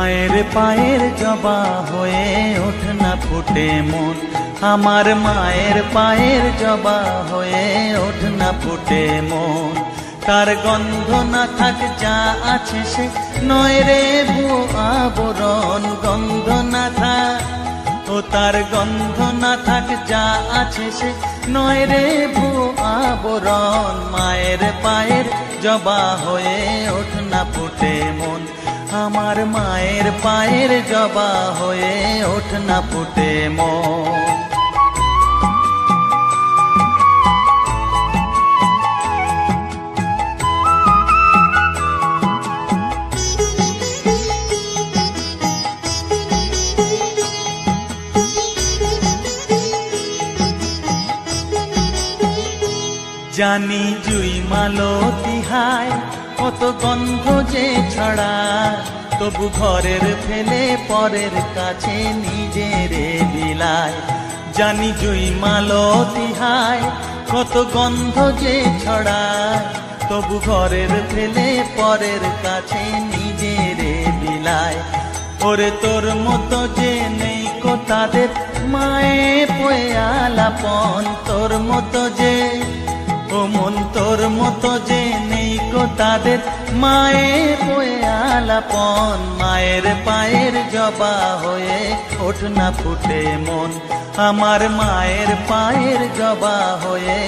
মায়ের পায়ের জবা হয়ে ওঠ না ফুটে মন, আমার মায়ের পায়ের জবা হয়ে ওঠ না ফুটে মন। তার গন্ধ না থাক যা আছে সে নয় রে ভুয়ো আবরণ, গন্ধ না থাক ও তার গন্ধ না থাক যা আছে সে নয় রে ভুয়ো আবরণ। মায়ের পায়ের জবা হয়ে ওঠ না ফুটে মন, আমার মায়ের পায়ের জবা হয়ে ওঠ না ফুটে মন। জানি জুই মালতী হায় কত গন্ধ যে ছড়ায়, তবু ঘরের ফেলে পরের কাছে নিজেরে বিলায়। জানি জুই মালতী হায় কত গন্ধ যে ছড়ায়, তবু ঘরের ফেলে পরের কাছে নিজেরে বিলায়। ওরে তোর মতো যে নেই কো তাদের মায়ে পয়ে আলাপন, তোর মতো যে ও মন তোর মতো যে নেই গো তাদের মায়ে বয়ে আলাপন। মায়ের পায়ের জবা হয়ে ওঠ না ফুটে মন, আমার মায়ের পায়ের জবা হয়ে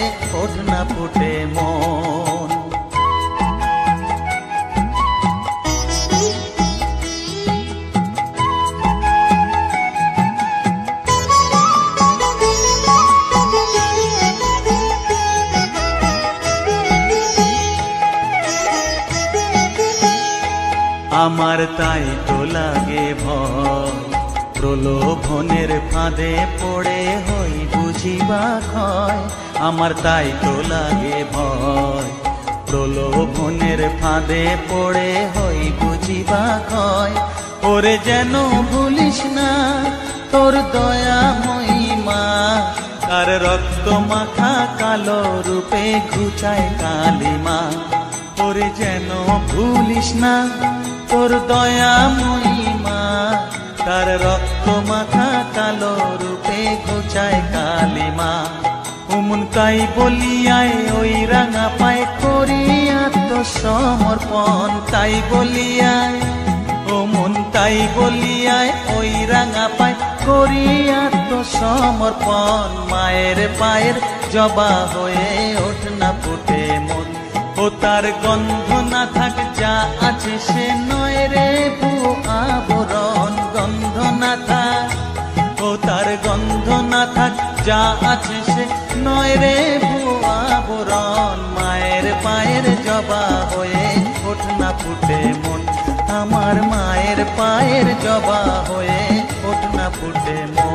ওঠ না ফুটে মন। আমার তাই তো লাগে ভয়, প্রলোভনের ফাঁদে পড়ে হই বুঝিবা ক্ষয়। আমার তাই তো লাগে ভয়, প্রলোভনের ফাঁদে পড়ে হই বুঝিবা ক্ষয়। ওরে যেন ভুলিস না তোর দয়া মহিমা, তার রক্ত মাখা কালো রূপে ঘুচায় কালিমা। ওরে যেন ভুলিস না তোর দয়া মহিমা, তার রক্ত মাখা কালো রূপে ঘুচায় কালিমা। উমন তাই বলিয়ায় ওই রাঙা পায় করি আত্মসমর্পণ, তাই বলিয়ায় ও মন তাই বলিয়ায় ওই রাঙা পায় করি আত্মসমর্পণ। মায়ের পায়ের জবা হয়ে ওঠ না ফুটে মন, ও তার গন্ধ না থাক যা আছে সে নয় রে ভুয়ো আবরণ, গন্ধ না থাক ও তার গন্ধ না থাক যা আছে সে নয় রে ভুয়ো আবরণ। মায়ের পায়ের জবা হয়ে ওঠ না ফুটে মন, আমার মায়ের পায়ের জবা হয়ে ওঠ না ফুটে মন।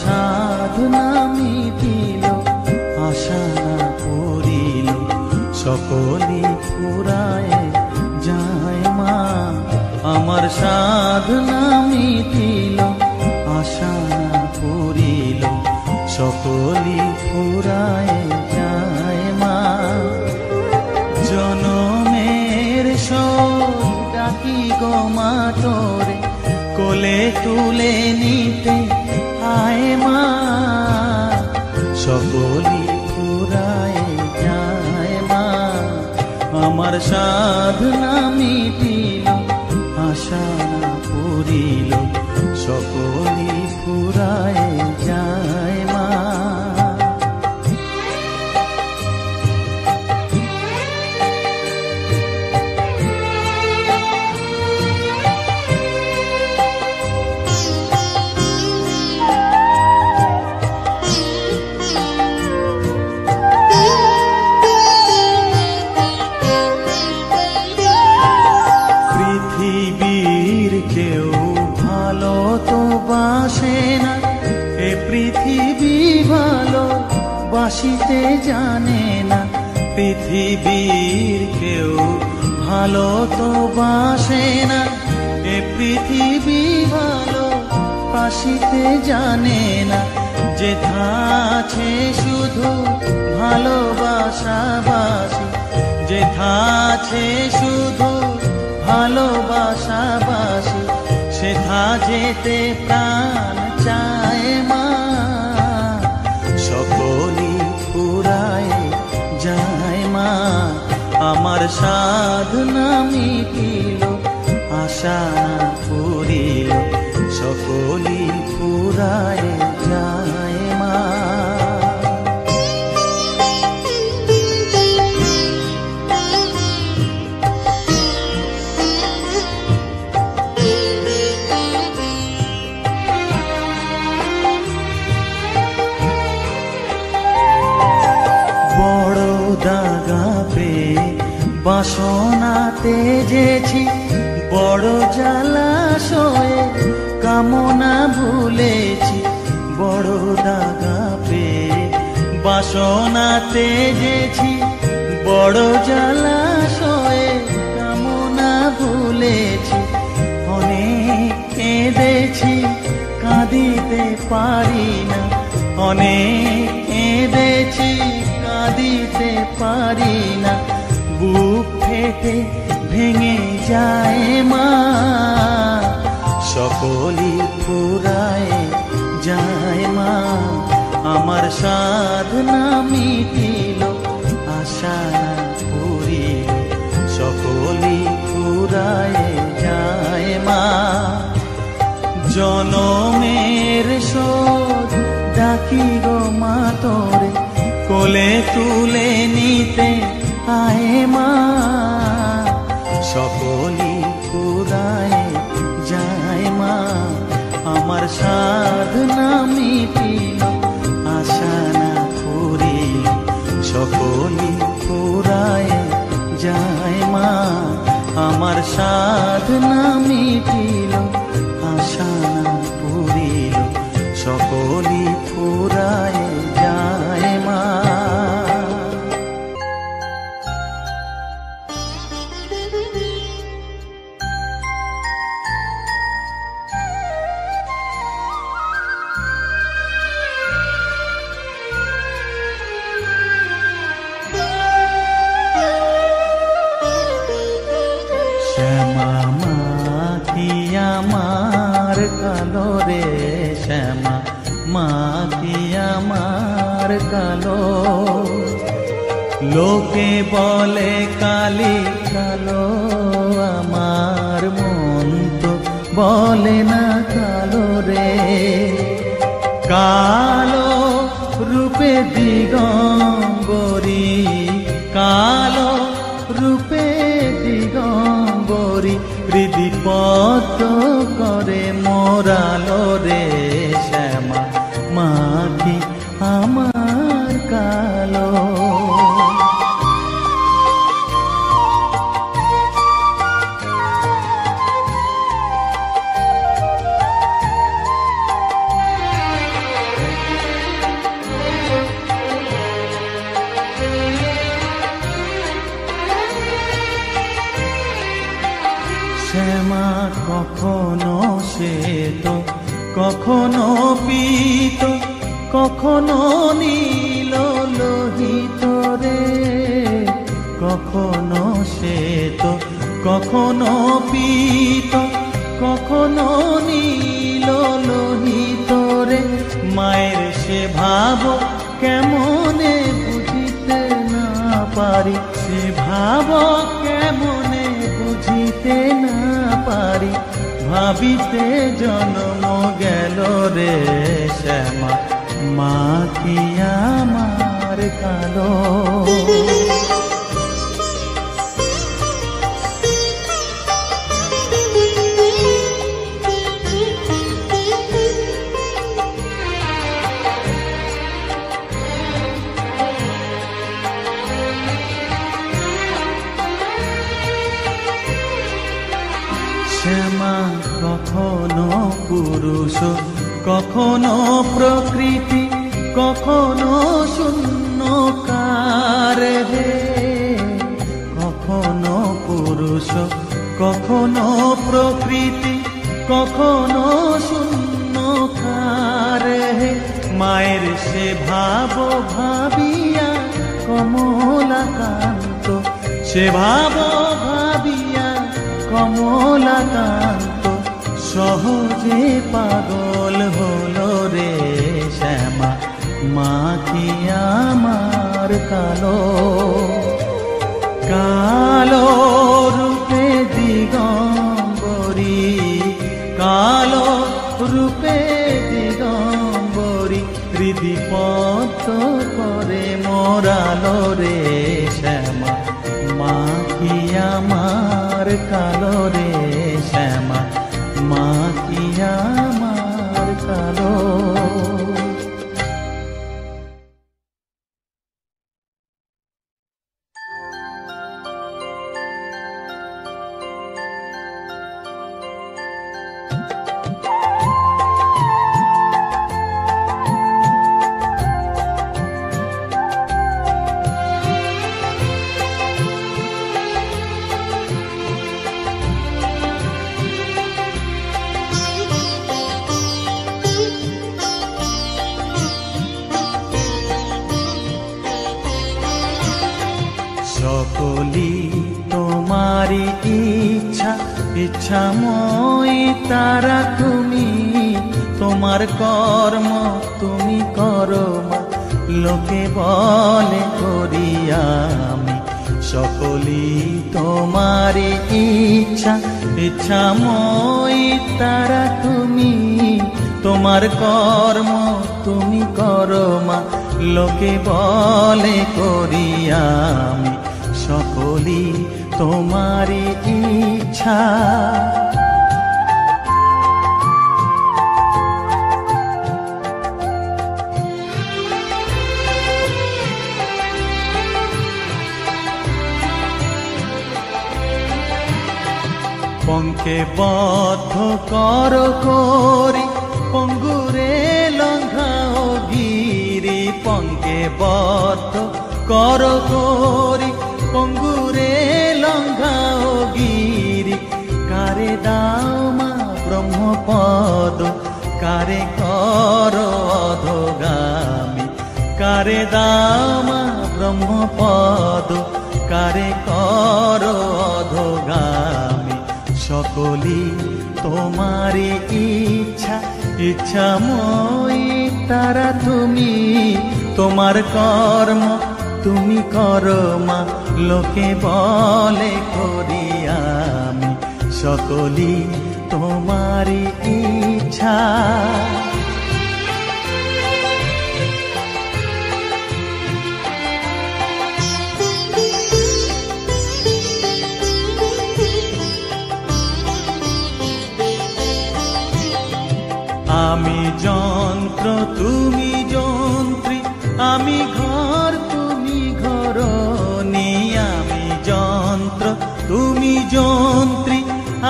সাধনা মিটিল আশা না করিল সকলে ফুরায় যায় মা, আমার সাধনা মিটিল আশা না করিল সকলে ফুরায় যায় মা। জনমের শোক ডাকি গো মা তোরে কোলে তুলে নিতে আয় মা, সকলি ফুরায় যায় মা। আমার সাধনা মিটিল আশা পুরিল সকলি ফুরায় যায় মা। ভালো বাসিতে জানে না, পৃথিবীর কেউ ভালো তো বাসে না। এ পৃথিবী ভালো বাসিতে জানে না, যেথা আছে শুধু ভালোবাসাবাসি, যেথা আছে শুধু ভালোবাসাবাসি, সেথা যেতে প্রাণ চায় মা। সকলই ফুরায় যায় মা, আমার সাধনা মিটিল, আশা না পুরিল, সকলই ফুরায় যায় মা। বড় দাগা পেয়ে বাসনা তেজেছি, বড় জলাশয়ে কামনা ভুলেছি। বড় দাগা পেয়ে বাসনা তেজেছি, বড় জলাশয়ে কামনা ভুলেছি। অনেক কেঁদেছি কাঁদিতে পারি না, অনেক কেঁদেছি কাঁদিতে পারি না, বুক ফেটে ভেঙে যায় মা। সকলই ফুরায় যায় মা, আমার সাধনা মিটিল, আশা না পুরিল, সকলই ফুরায় যায় মা। জনমের শোধ ডাকি গো মা তোরে, কোলে তুলে নিতে আয় মা। সকলই ফুরায় যায় মা, আমার সাধনা মিটিল, আশা না পুরিল, সকলই ফুরায় যায় মা। আমার সাধনা মিটিল, আশা না পুরিল, সকলই ফুরায় যায় মা। শ্যামা মা কি আমার কালো রে, শ্যামা মা কি আমার কালো। লোকে বলে কালি কালো, আমার মন তো বলে না কালো রে। কালো রূপে দিগম্বরী, কালো রূপে দিগম্বরী, হৃদিপদ্ম করে মোরালো রে। শ্যামা মা কি আমার কালো। শ্যামা কখনো শ্বেত, কখনো পীত, কখনো নীল লোহিত রে। কখনো শ্বেত, কখনো পীত, কখনো নীল লোহিত রে। মায়ের সে ভাব কেমনে বুঝিতে না পারি, সে ভাব কেমনে বুঝিতে না পারি, ভাবিতে জন্ম গেল রে। শ্যামা মা কি আমার কালো। শ্যামা কখনো পুরুষ, কখনো প্রকৃতি, কখনো শূন্যকার হে, কখনো পুরুষ, কখনো প্রকৃতি, কখনো শূন্যকার হে। মায়ের সে ভাব ভাবিয়া কমলাকান্ত, সে ভাব ভাবিয়া কমলাকান্ত সহজে পাগল হলো রে শ্যামা। মা কি আমার কালো, কালো রূপে দিগম্বরী, কালো রূপে দিগম্বরী হৃদি পদ্ম করে মোরালো রে শ্যামা। মা কি আমার কালো রে শ্যামা, মা কি আমার কালো। সকলি তোমারি ইচ্ছা, ইচ্ছাময়ী তারা তুমি, তোমার কর্ম তুমি করো মা, লোকে বলে করি আমি। সকলি তোমারি ইচ্ছা, ইচ্ছাময়ী তারা তুমি, তোমার কর্ম তুমি করো মা, লোকে বলে করি আমি। সকলি তোমারি ইচ্ছা। পঙ্কে বদ্ধ কর করি, পঙ্গুরে লঙ্ঘাও গিরি। পঙ্কে বদ্ধ কর করি, পঙ্গুরে লঙ্ঘাও গিরি। কারে দাও মা ব্রহ্মপদ, কারে কর অধোগামী। কারে দাও মা ব্রহ্মপদ, কারে কর অধোগামী। সকলি তোমারি ইচ্ছা, ইচ্ছাময়ী তারা তুমি, তোমার কর্ম তুমি করো মা, লোকে বলে করি আমি। সকলি তোমারি ইচ্ছা। আমি যন্ত্র তুমি যন্ত্রী, আমি ঘর তুমি ঘরণী। আমি যন্ত্র তুমি যন্ত্রী,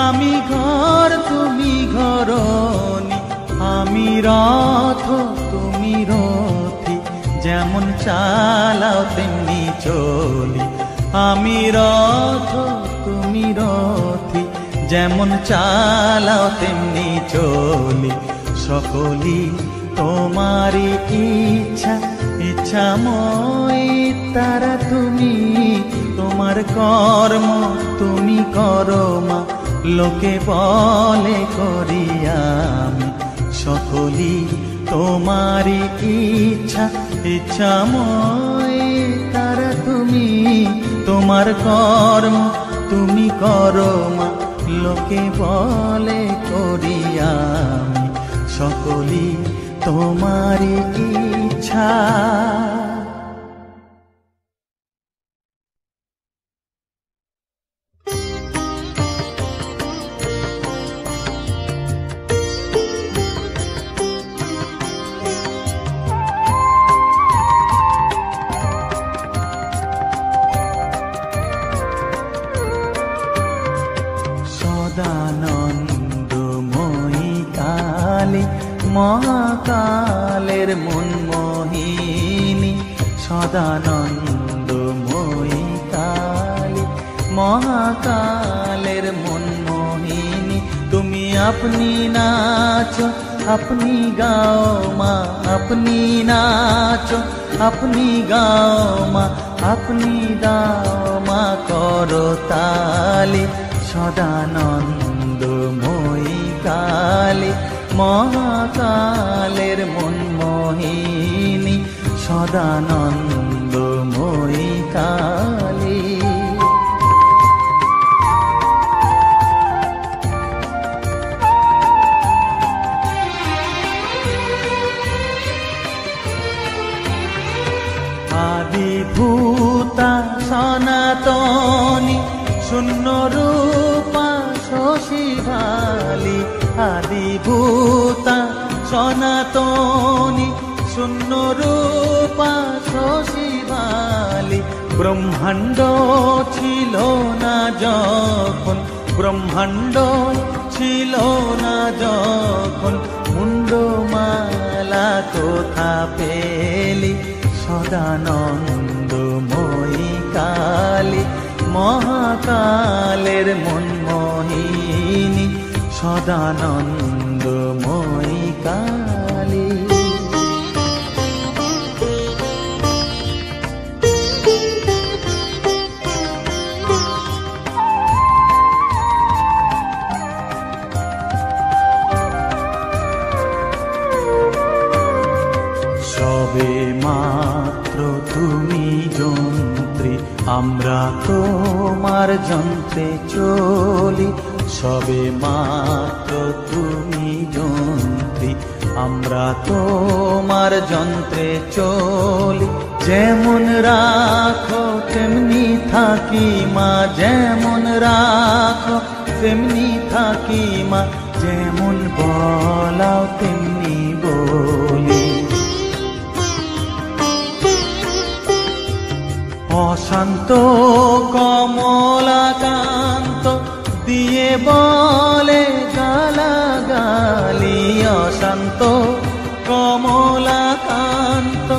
আমি ঘর তুমি ঘরণী। আমি রথ তুমি রথী, যেমন চালাও তেমনি চলি। আমি রথ তুমি রথী, যেমন চালাও তেমনি চলি। সকলি তোমারি ইচ্ছা, ইচ্ছাময়ী তারা তুমি, তোমার কর্ম তুমি করো মা, লোকে বলে করি আমি। সকলি তোমারি ইচ্ছা, ইচ্ছাময়ী তারা তুমি, তোমার কর্ম তুমি করো মা, লোকে বলে করি আমি। সকলি তোমারি ইচ্ছা। সদানন্দময়ী কালী, মহাকালের মনমোহিনী সদানন্দময়ী কালী, মহাকালের মনমোহিনী। তুমি আপনি নাচো, আপনি গাও মা, আপনি নাচো, আপনি গাও মা, আপনি দাও মা করতালি। সদানন্দময়ী কালী, মহাকালের মনমোহিনী, সদানন্দময়ী কালী। আদিভূতা সনাতনী, শূন্য রূপা শশীভালি। আদিভূতা সনাতনী, শূন্য রূপা শশীভালি। ব্রহ্মাণ্ড ছিল না যখন, ব্রহ্মাণ্ড ছিল না যখন, মুন্ডমালা কোথা পেলি। সদানন্দময়ী কালী, মহাকালের মনমোহিনী, সদানন্দময়ী কালী। সবে মাত্র তুমি যন্ত্রী, আমরা তোমার যন্ত্রে চলি। সবে মাত্র তুমি যন্ত্রী, আমরা তোমার যন্ত্রে চলি। যেমন রাখো তেমনি থাকি মা, যেমন রাখো তেমনি থাকি মা, যেমন বলাও তেমনি বলি। অশান্ত কমলাকান্ত দিয়ে বলে গালাগালি। অশান্ত কমলাকান্ত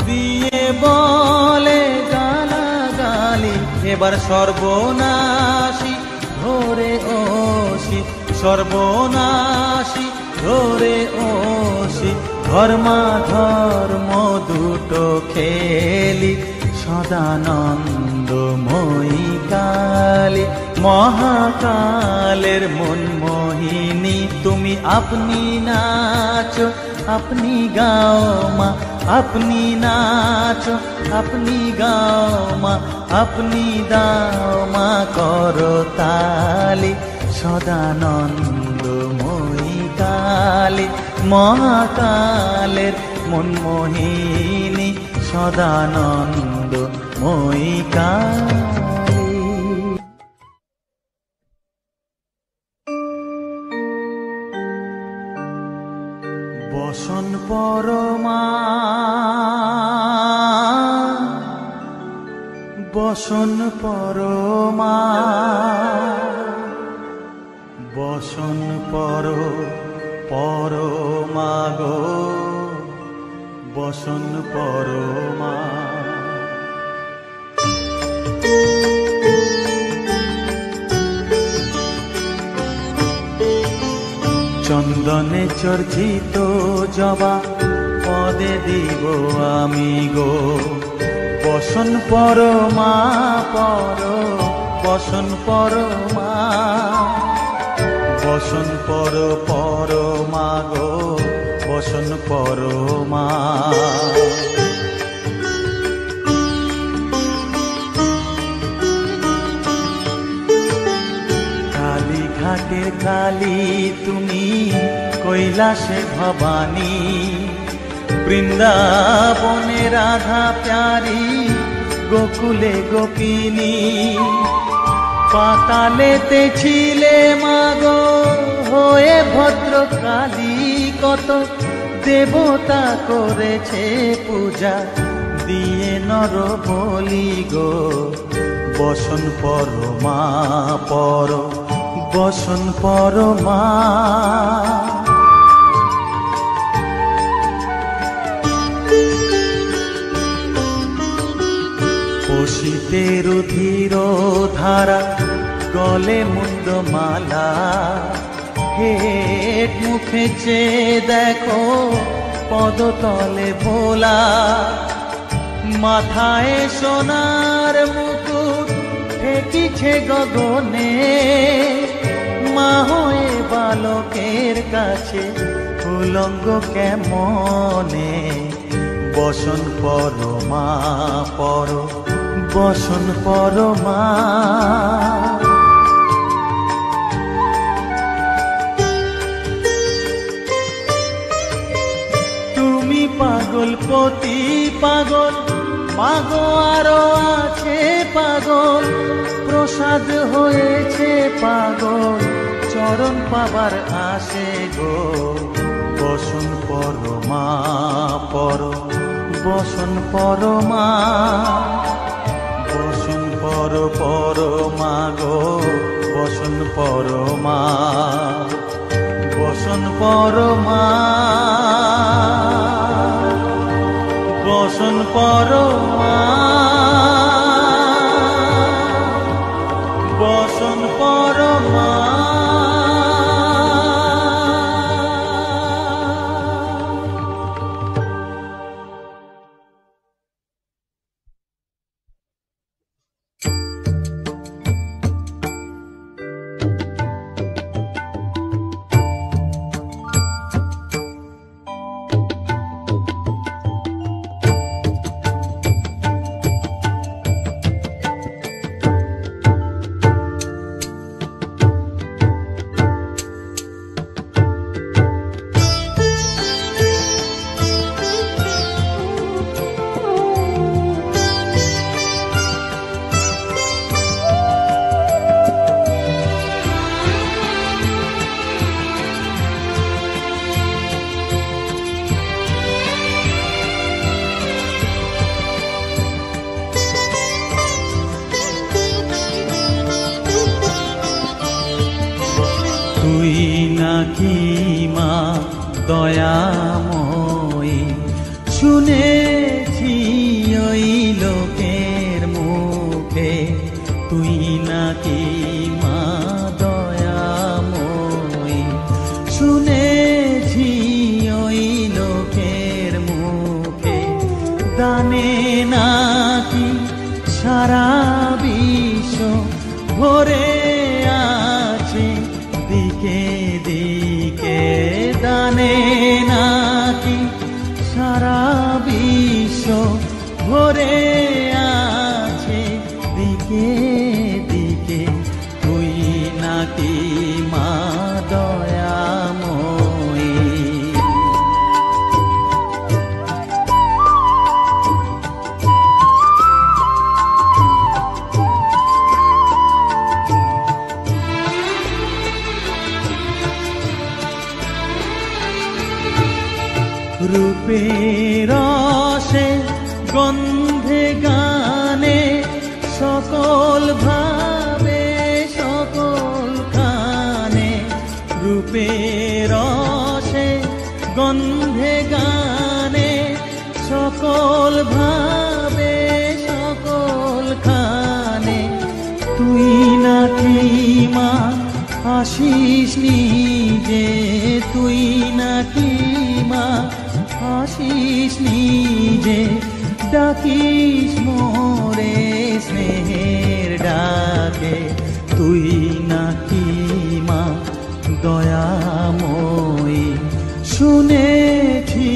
দিয়ে বলে গালাগালি। এবার সর্বনাশী ধরে ওসি, সর্বনাশী ধরে ওসি, ধর্মাধর্ম দুটো খেলি। সদানন্দময়ী কালী, মহাকালের মনমোহিনী। তুমি আপনি নাচো, আপনি গাও মা, আপনি নাচো, আপনি গাও মা, আপনি দাও মা করতালি। সদানন্দময়ী কালী, মহাকালের মনমোহিনী, সদানন্দময়ী কালী। বসন পরমা, বসন পরমা, বসন পরমা গো, বসন পরমা। চন্দনে চর্চিত জবা পদে দিব আমি গো, বসন পরমা পর, বসন পরমা, বসন পরমা গো, বসন পরমা। কালীঘাটের কালী তুমি, কৈলাসে ভবানী, বৃন্দাবনে রাধা প্যারি, গোকুলে গোপিনী। পাতালেতে ছিলে মাগো হয়ে ভদ্রকালী, কত দেবতা করেছে পূজা দিয়ে নর বলি গো, বসন পরমা পর, বসন পরমা। শীতের ধীর ধারা গলে মুন্ড মালা হেট মুখে চেয়ে দেখো পদতলে ভোলা মাথায় সোনার মুকুট ঠেকিছে গগনে মা হয়ে বালকের কাছে উলঙ্গ কেমনে বসন পরমা পর বসন পরমা তুমি পাগল পতি পাগল মাগো আরো আছে পাগল প্রসাদ হয়েছে পাগল চরণ পাবার আসে গো বসন পরমা পর বসন পরমা বসন পর পরমা গো বসন পরমা বসন পরমা বসন পরমা বসন পরমা তুই নাকি মা দয়াময়ী শুনেছি ওই লোকের মুখে তুই নাকি মা দয়াময়ী শুনেছি ওই লোকের মুখে দানে নাকি সারা বিশ্ব ভরে আছে দিকে দিকে দানে নাকি সারা বিশ্ব ভরে আছে দিকে দিকে তুই নাকি মা দয়াময়ী রূপের রসে গন্ধে গানে সকল ভাবে সকল খানে রূপের রসে গন্ধে গানে সকল ভাবে সকল খানে তুই নাকি মা আসিস নিজে তুই নাকি মা আসিস নিজে ডাকিস মোরে স্নেহের ডাকে তুই নাকি মা দয়াময়ী শুনেছি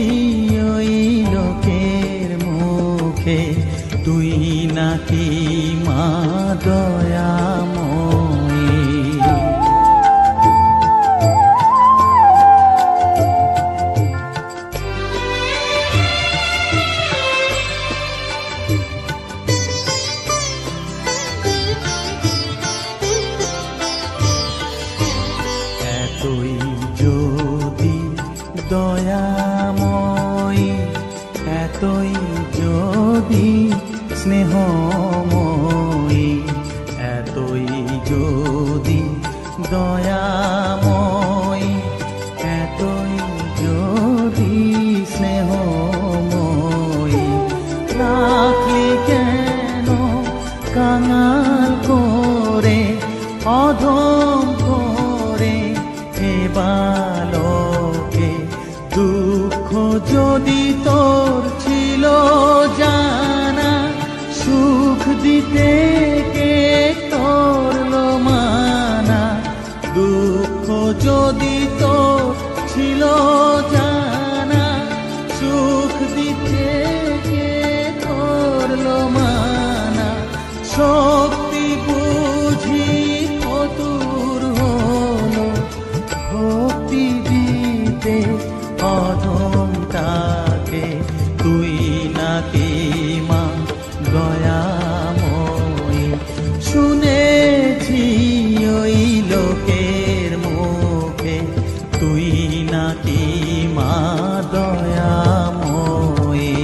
ওই লোকের মুখে তুই নাকি মা দয়াময়ী এতই যদি দয়াময়ী এতই যদি স্নেহময়ী এতই যদি দয়াময়ী এতই যদি স্নেহময়ী রাখলি কেন বুঝিতে কে করলো মানা, দুঃখ যদি তোর ছিল জানা, সুখ দিতে কে করলো মানা, শক্তি বুঝি কতুর হলো, ভক্তি দিতে অধমটাকে, তুই নাকি মা দয়াময়ী, শুনেছি ওই লোকের মুখে, তুই নাকি মা দয়াময়ী।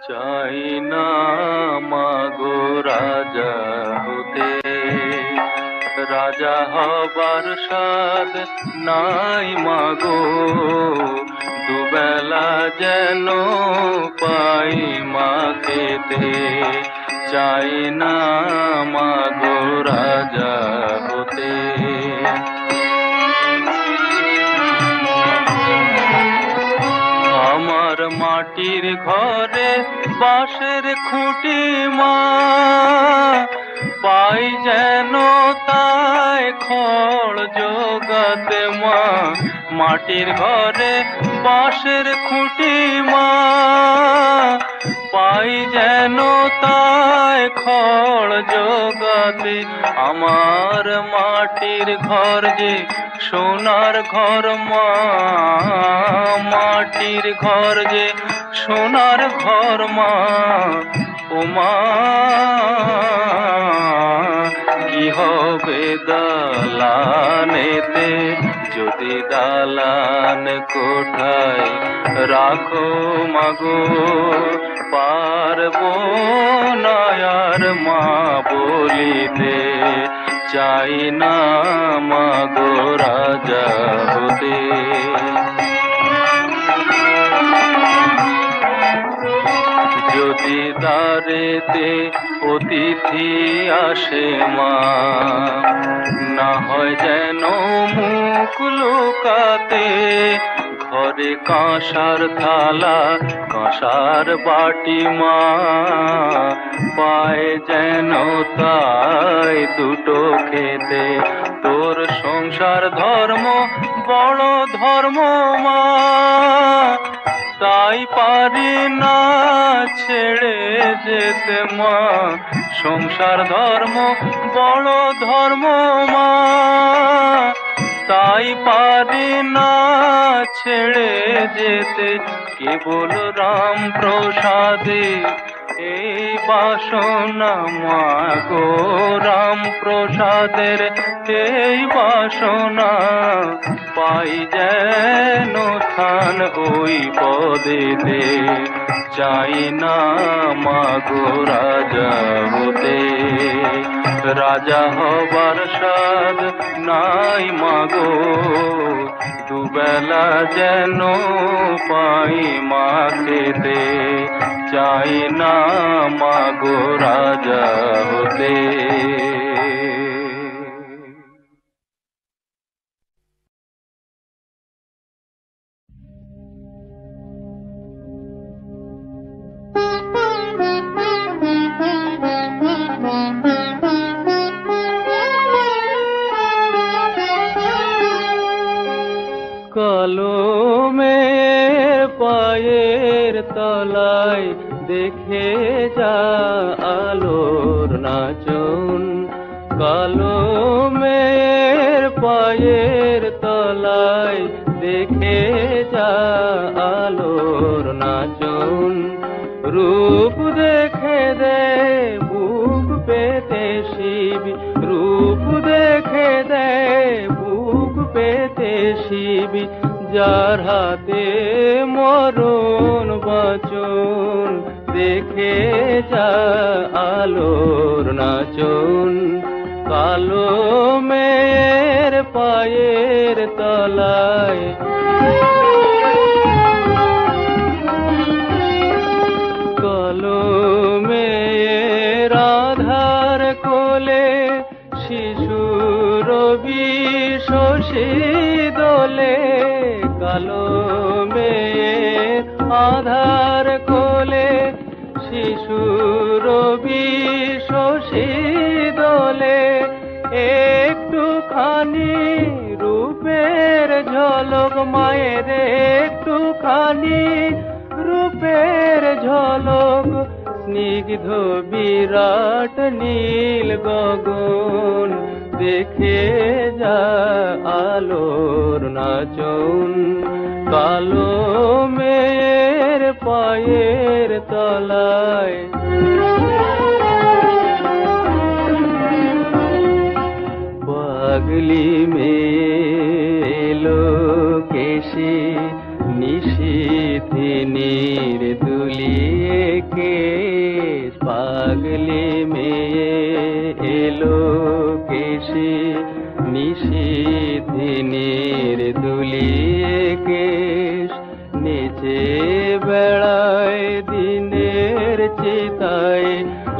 চাই না মাগো রাজা হতে, রাজা হবার স্বাদ নাই মাগো, দুবেলা যেন পাই মা খেতে। চাই না মাগো রাজা হতে। আমার মাটির ঘরে বাঁশের খুঁটি মা, পাই যেন তাই খড় জোগাতে মা। মাটির ঘরে বাঁশের খুঁটি মা, পাই যেন তাই খড় জোগাতে। আমার মাটির ঘর যে সোনার ঘর মা, মাটির ঘর যে সোনার ঘর মা। ও মা কি হবে দালানেতে, যদি দালান কোঠায় রাখো মাগো, পারবো না আর মা বলিতে। চাই না মাগো রাজা হতে। যদি দ্বারেতে অতিথি আসে মা, না হয় যেন মুখ লুকাতে। ঘরে কাঁসার থালা কাঁসার বাটি মা, পায় যেন তাই দুটো খেতে। তোর সংসার ধর্ম বড় ধর্ম মা, তাই পারি না ছেড়ে যেতে মা। সংসার ধর্ম বড় ধর্ম মা, তাই পারি না ছেড়ে যেতে। কেবল রাম প্রসাদে এই বাসনা মা গো, রাম প্রসাদের এই বাসনা। পাই যেন স্থান ওই পদেতে। চাই না মাগো রাজা হতে, রাজা হবার স্বাদ নাই মাগো, দুবেলা যেন পাই মা খেতে। চাই না মাগো রাজা হতে। কলমের পায়ের তলায় দেখে যা আলোর নাচন। কলমের পায়ের তলায় দেখে যা আলোর নাচন। রূপ দেখে দে বুক পেতে শিব, রূপ দেখে দে বুক পেতে শিব। যার হাতে মরণ বচন দেখে যা আলোর নাচন। কালো মেয়ে পায়ের তলায়। কলমের আধার কোলে শিশুর বিশোষী দোলে, কালো মেয়ের আধার কোলে শিশুর বিশোষী দোলে, একটুখানি রূপের ঝলক মায়ের, একটুখানি রূপের ঝলক, স্নিগ্ধ বিরাট নীল গগন, দেখে যা আলোর নাচন, কালো মেয়ের পায়ের তলায়। পাগলি মেয়ে এলো কেশে, নিশীথিনীর দুলিয়ে কেশ, পাগলি মেয়ে এলো কেশে, নিশীথিনীর দুলিয়ে কেশ, নেচে বেড়ায় দিনের চিতায়,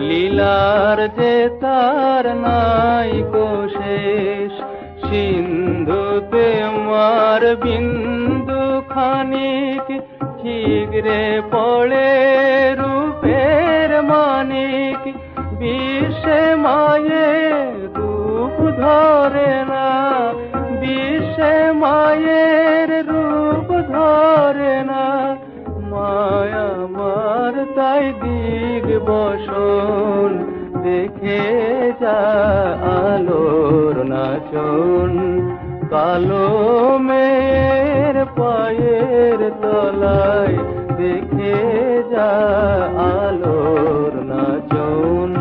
লীলার যে তার নাই কোশেষ, সিন্ধুতে মার বিন্দু খানিক, ঠিকরে পড়ে রূপের মানিক, বিশ্বে মায়ের রূপ ধরে না, বিশ্বে মায়ের রূপ ধরে না, মায়া মার তাই দিগ বসন, দেখে যা আলোর নাচন, কালো মেয়ের পায়ের তলায়, দেখে যা আলোর নাচন।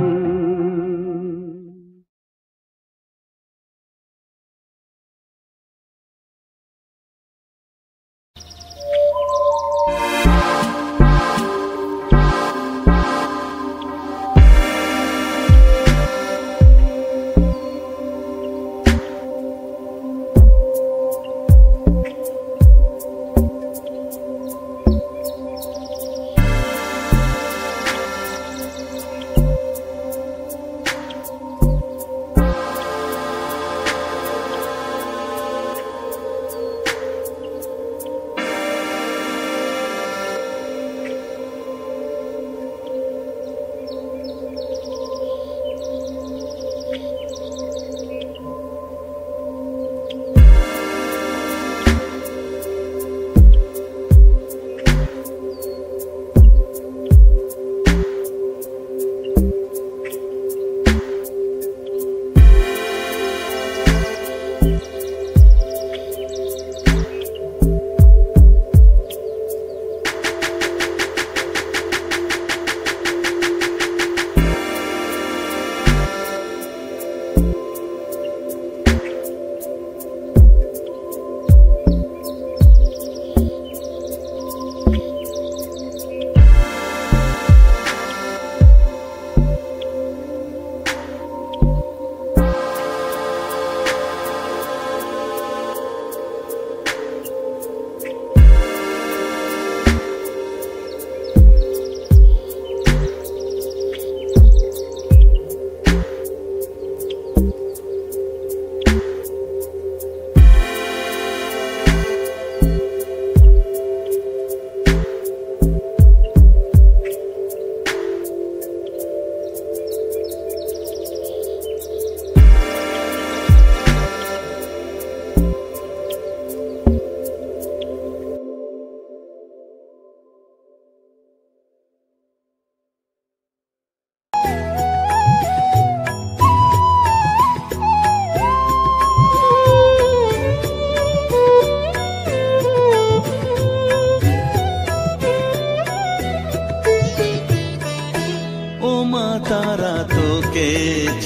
তারা তোকে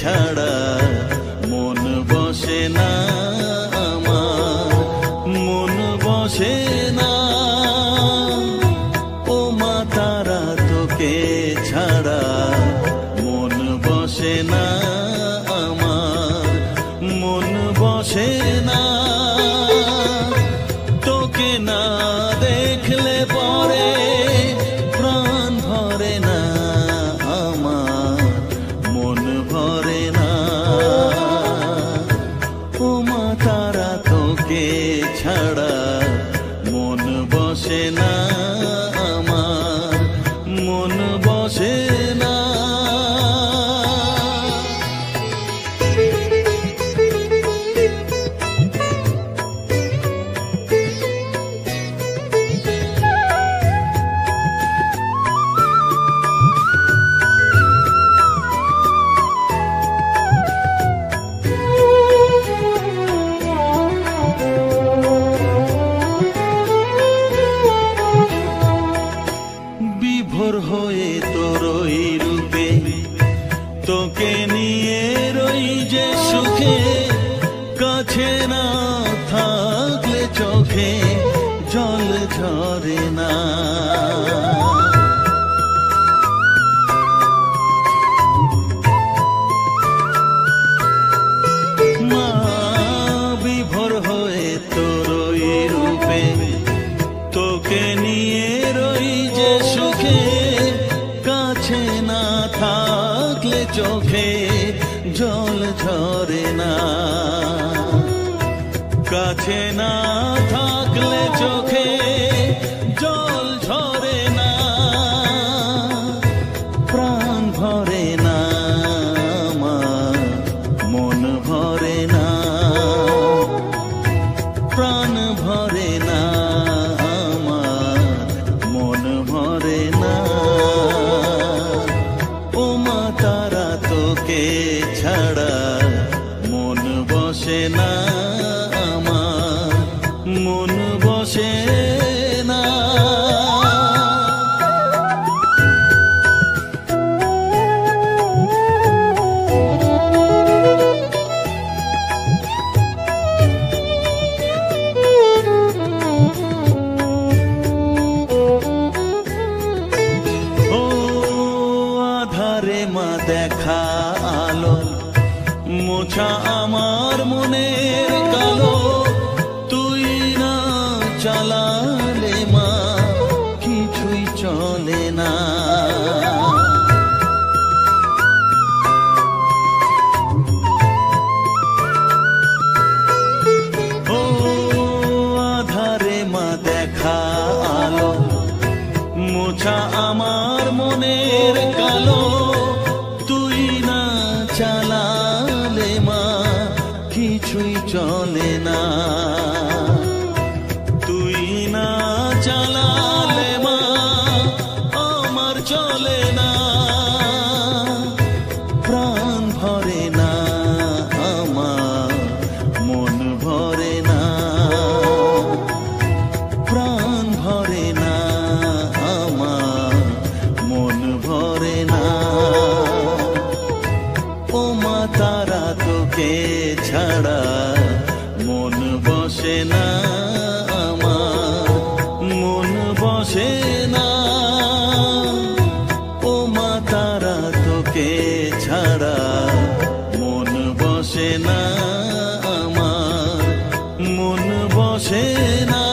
ছাড়া মন বসে না আমার, মন বসে না। ও মা তারা তোকে ছাড়া মন বসে না আমার, মন বসে না। যে সুখে কাছে না থাকলে চোখে জল ঝরে না। মা বিভোর হয়ে তোর ওই রূপে তোকে নিয়ে রই যে সুখে কাছে না থাকলে চোখে জল ঝরে না। কাছে না থাকলে চোখে জল ঝরে না। প্রাণ ভরে না আমার, মন ভরে না। প্রাণ ভরে না আমার, মন ভরে না। ও মা তারা তোকে ছাড়া মন বসে না আমার, মন বসে না। ও আধারে মা দেখা আলো মোছা আমার মনের কালো। তুই না চালালে মা কিছুই চলে না। ও আধারে মা দেখা আলো মোছা আমার মনের কালো। তুই না চালালে মা কিছুই চলে না। তুই না চালালে মা আমার চলে না। প্রাণ ভরে না আমার, মন ভরে না। প্রাণ ভরে না আমার, মন ভরে না। ও মা তারা তোকে ছাড়া মন বসে না আমার, মন বসে না। ও মা তারা তোকে ছাড়া মন বসে না আমার, মন বসে না।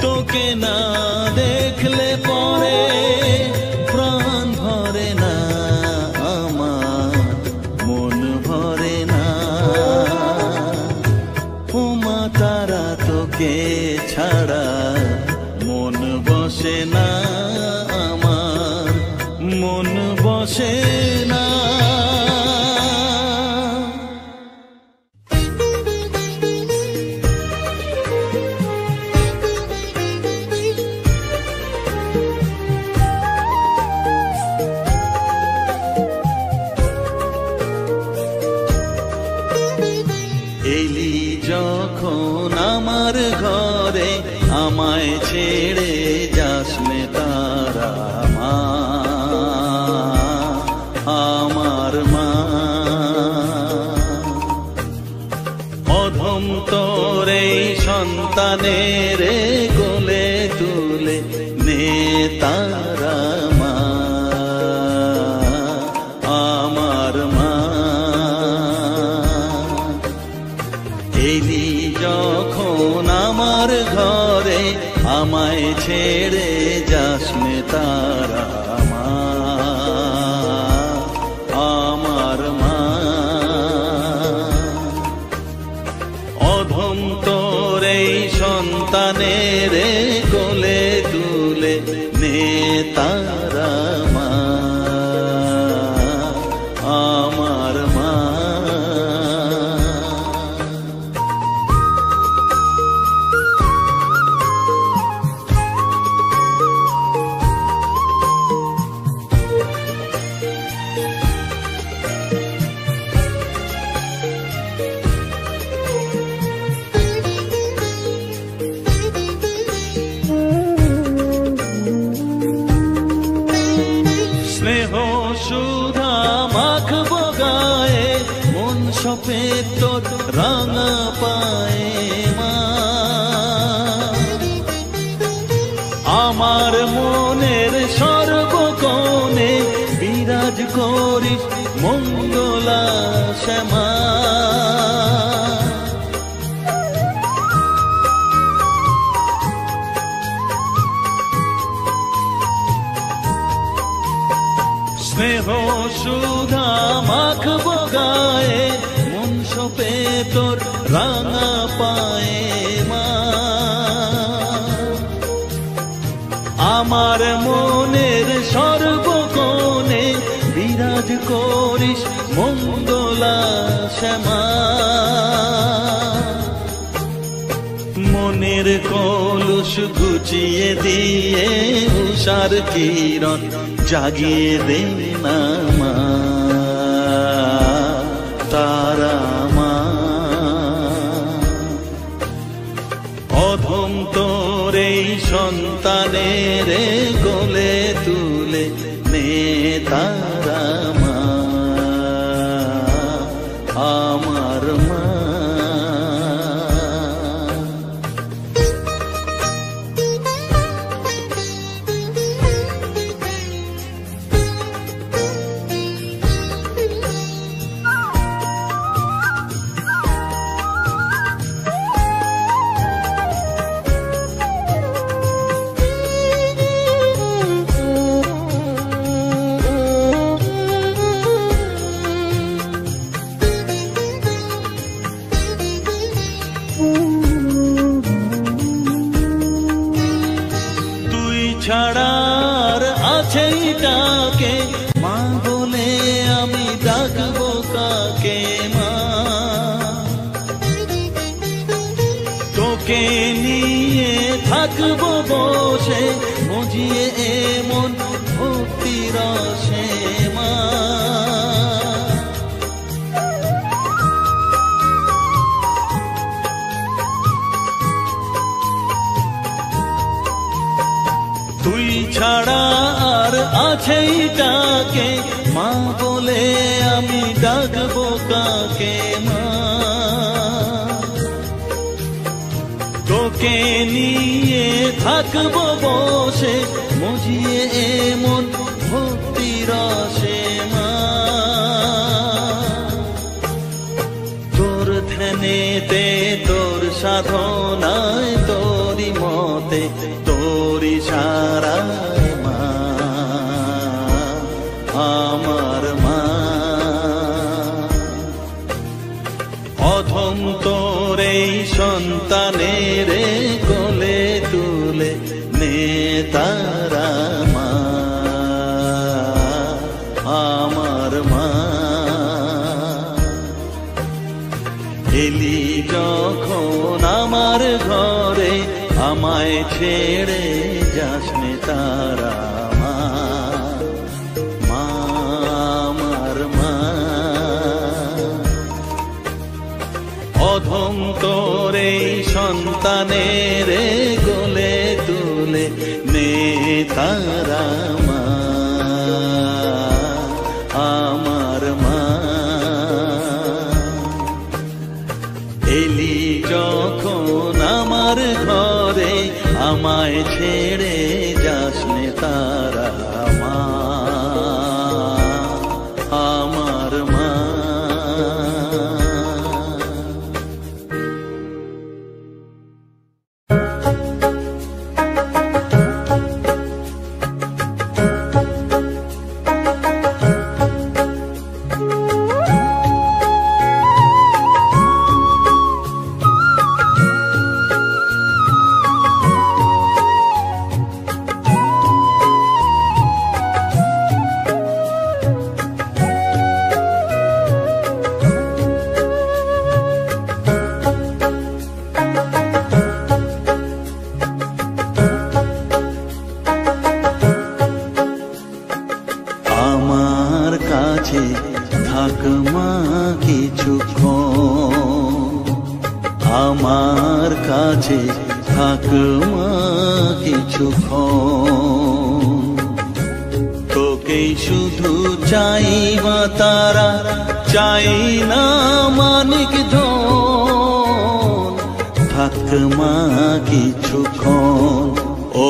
তোকে না দেখলে পরে প্রাণ ভরে না আমার, মন ভরে না। ও মা তারা তোকে ছাড়া মন বসে না আমার, মন বসে না। এলি যখন আমার ঘরে আমায় ছেড়ে যাস নে তারা মা, আমার মা। অধম তোর এই সন্তানের কোলে তুলে নে তারা মা, আমার মা। এলি যখন আমার ঘরে আমায় ছেড়ে যাস নে তারা মা, আমার মা। অধম তোর এই সন্তানের কোলে তুলে নে তারা মা, আমার মা। স্নেহ সুধা মাখবো গায়ে সফেদ তোর রাঙা পায়ে মা। আমার মনের সর্বকোণে বিরাজ করিস মঙ্গলা শ্যামা। স্নেহ সুধা মাখবো গায়ে মন সপে তোর রাঙা পায়ে মা। আমার মনের সর্বকোণে বিরাজ করিস মঙ্গলা শ্যামা। মনের কলুষ ঘুচিয়ে দিয়ে উষার কিরণ জাগিয়ে দে না মা তারা মা। অধম তোর এই সন্তানের কোলে তুলে নে তারা মা আমার মা। ছাড়ার আছে ডাকে মা বলে আমি ডাকবো কাকে মা। তোকে নিয়ে থাকবো বসে মজিয়ে এমন ভক্তি রসে মা। তুই ছাড়া আর আছে ডাকে মা বলে আমি ডাকবো কাকে মা। তোকে নিয়ে থাকবো বসে মজিয়ে এমন ভক্তি রসে মা। তোর ধ্যানেতে তোর সাধনায় তোরি মতে তোরি সারায় মা আমার মা। অধম তোর এই সন্তানের কোলে তুলে নে তারা মা আমার মা। এলি যখন আমার ঘরে আমায় ছেড়ে যাস নে তারা মা আমার মা। অধম তোর এই সন্তানের কোলে তুলে নে তারা মা আমার মা। এলি যখন আমার ঘরে আমায় ছেড়ে যাস নে তারা মা আমার মা। থাক মা কিছুক্ষণ, আমার কাছে থাক মা কিছুক্ষণ, তোকে তোকেই শুধু চাই মা তারা, চাই না মানিক ধন। থাক মা কিছুক্ষণ, ও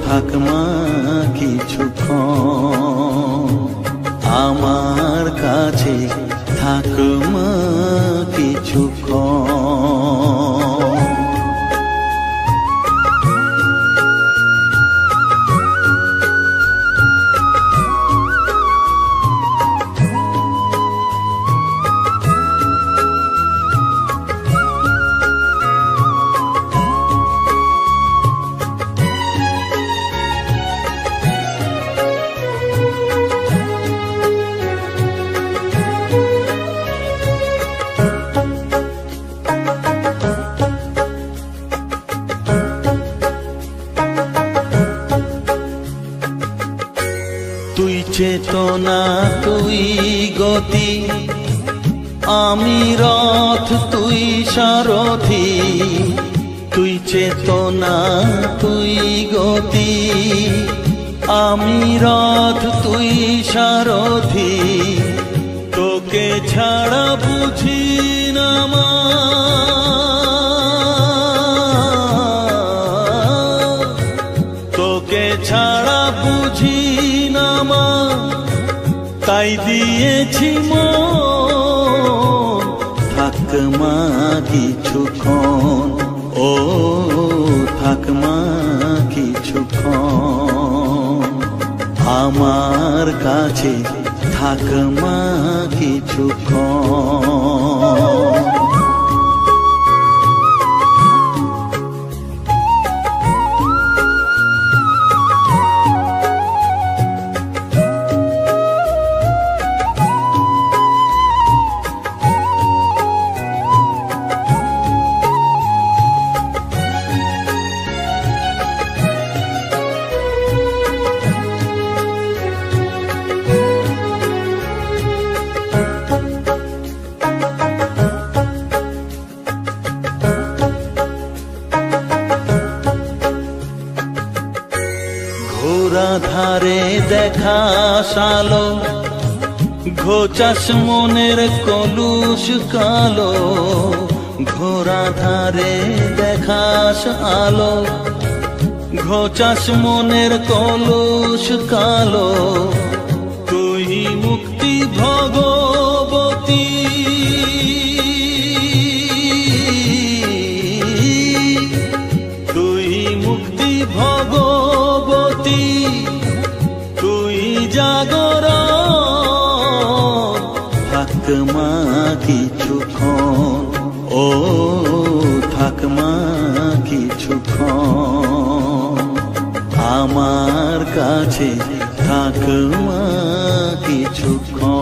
থাক মা কিছুক্ষণ আমার কাছে, থাক মা কিছুক্ষণ। তুই চেতনা, তুই গতি, আমি রথ, তুই সারথি। তুই চেতনা, তুই গতি, আমি রথ, তুই সারথি। তোকে ছাড়া বুঝি না মা, তোকে ছাড়া বুঝি না মা, তাই দিয়েছি মন। থাক মা কিছুক্ষণ, ও থাক মা কিছুক্ষণ আমার কাছে, থাক মা কিছুক্ষণ। ঘোরা ধারে দেখা সালো, ঘোচাস মনের কলুষ কালো। ঘোরা ধারে দেখাস আলো, ঘোচাস মনের কলুষ কালো। তুই মুক্তি ভগবতী, তুই মুক্তি ভগবতী, তুই জাগরণ। থাক মা কিছুক্ষণ, ও থাক মা কিছুক্ষণ আমার কাছে, থাক মা কিছুক্ষণ।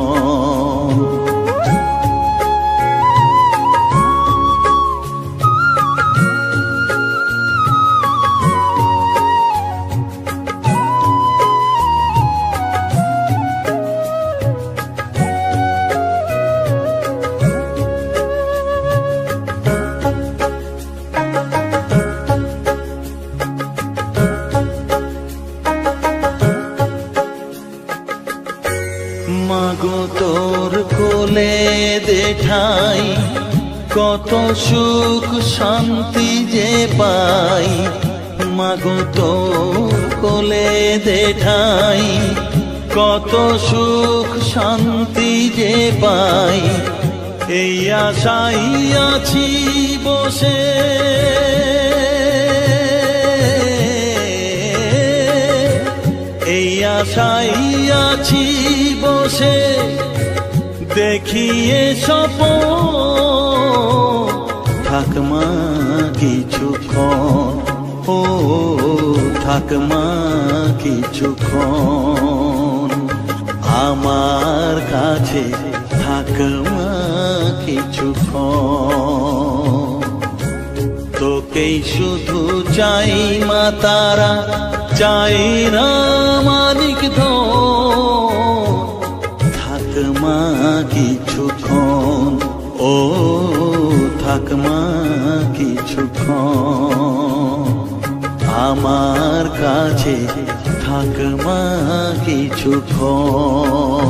মাগো তোর কোলে দেঠাই, কত সুখ শান্তি যে পাই। মাগো তোর কোলে দেঠাই, কত সুখ শান্তি যে পাই। এই আশাই আছি বসে, এই আশাই আছি বসে, দেখিয়ে স্বপন। থাক মা কিছুক্ষণ, ও থাক মা কিছুক্ষণ আমার কাছে, থাক মা কিছুক্ষণ। তোকেই শুধু চাই মা তারা, চাই না মানিক ধন। থাক মা কিছুক্ষণ, ও থাক মা কিছুক্ষণ আমার কাছে, থাক মা কিছুক্ষণ।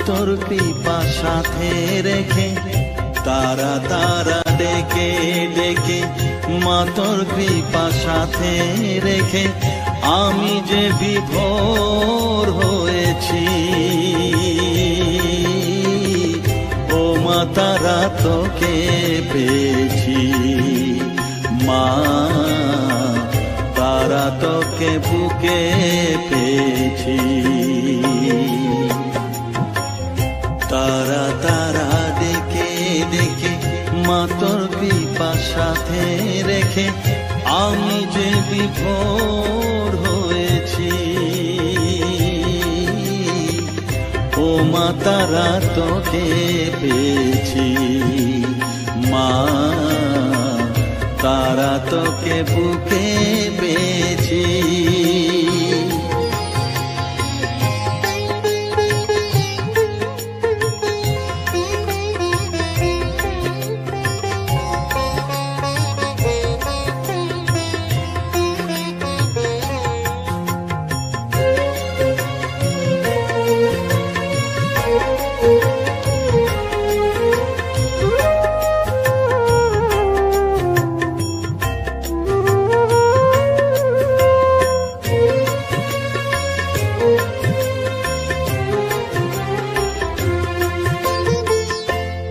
তোর কৃপা সাথে রেখে, তারা তারা ডেকে ডেকে মা তোর কৃপা সাথে রেখে আমি যে বিভোর হয়েছি। ও মা তারা তোকে পেয়েছি, মা তারা তোকে বুকে পেয়েছি। তারা তারা ডেকে ডেকে মা তোর কৃপা সাথে রেখে আমি যে বিভোর হয়েছি। ও মা তারা তোকে পেয়েছি, মা তারা তোকে বুকে পেয়েছি।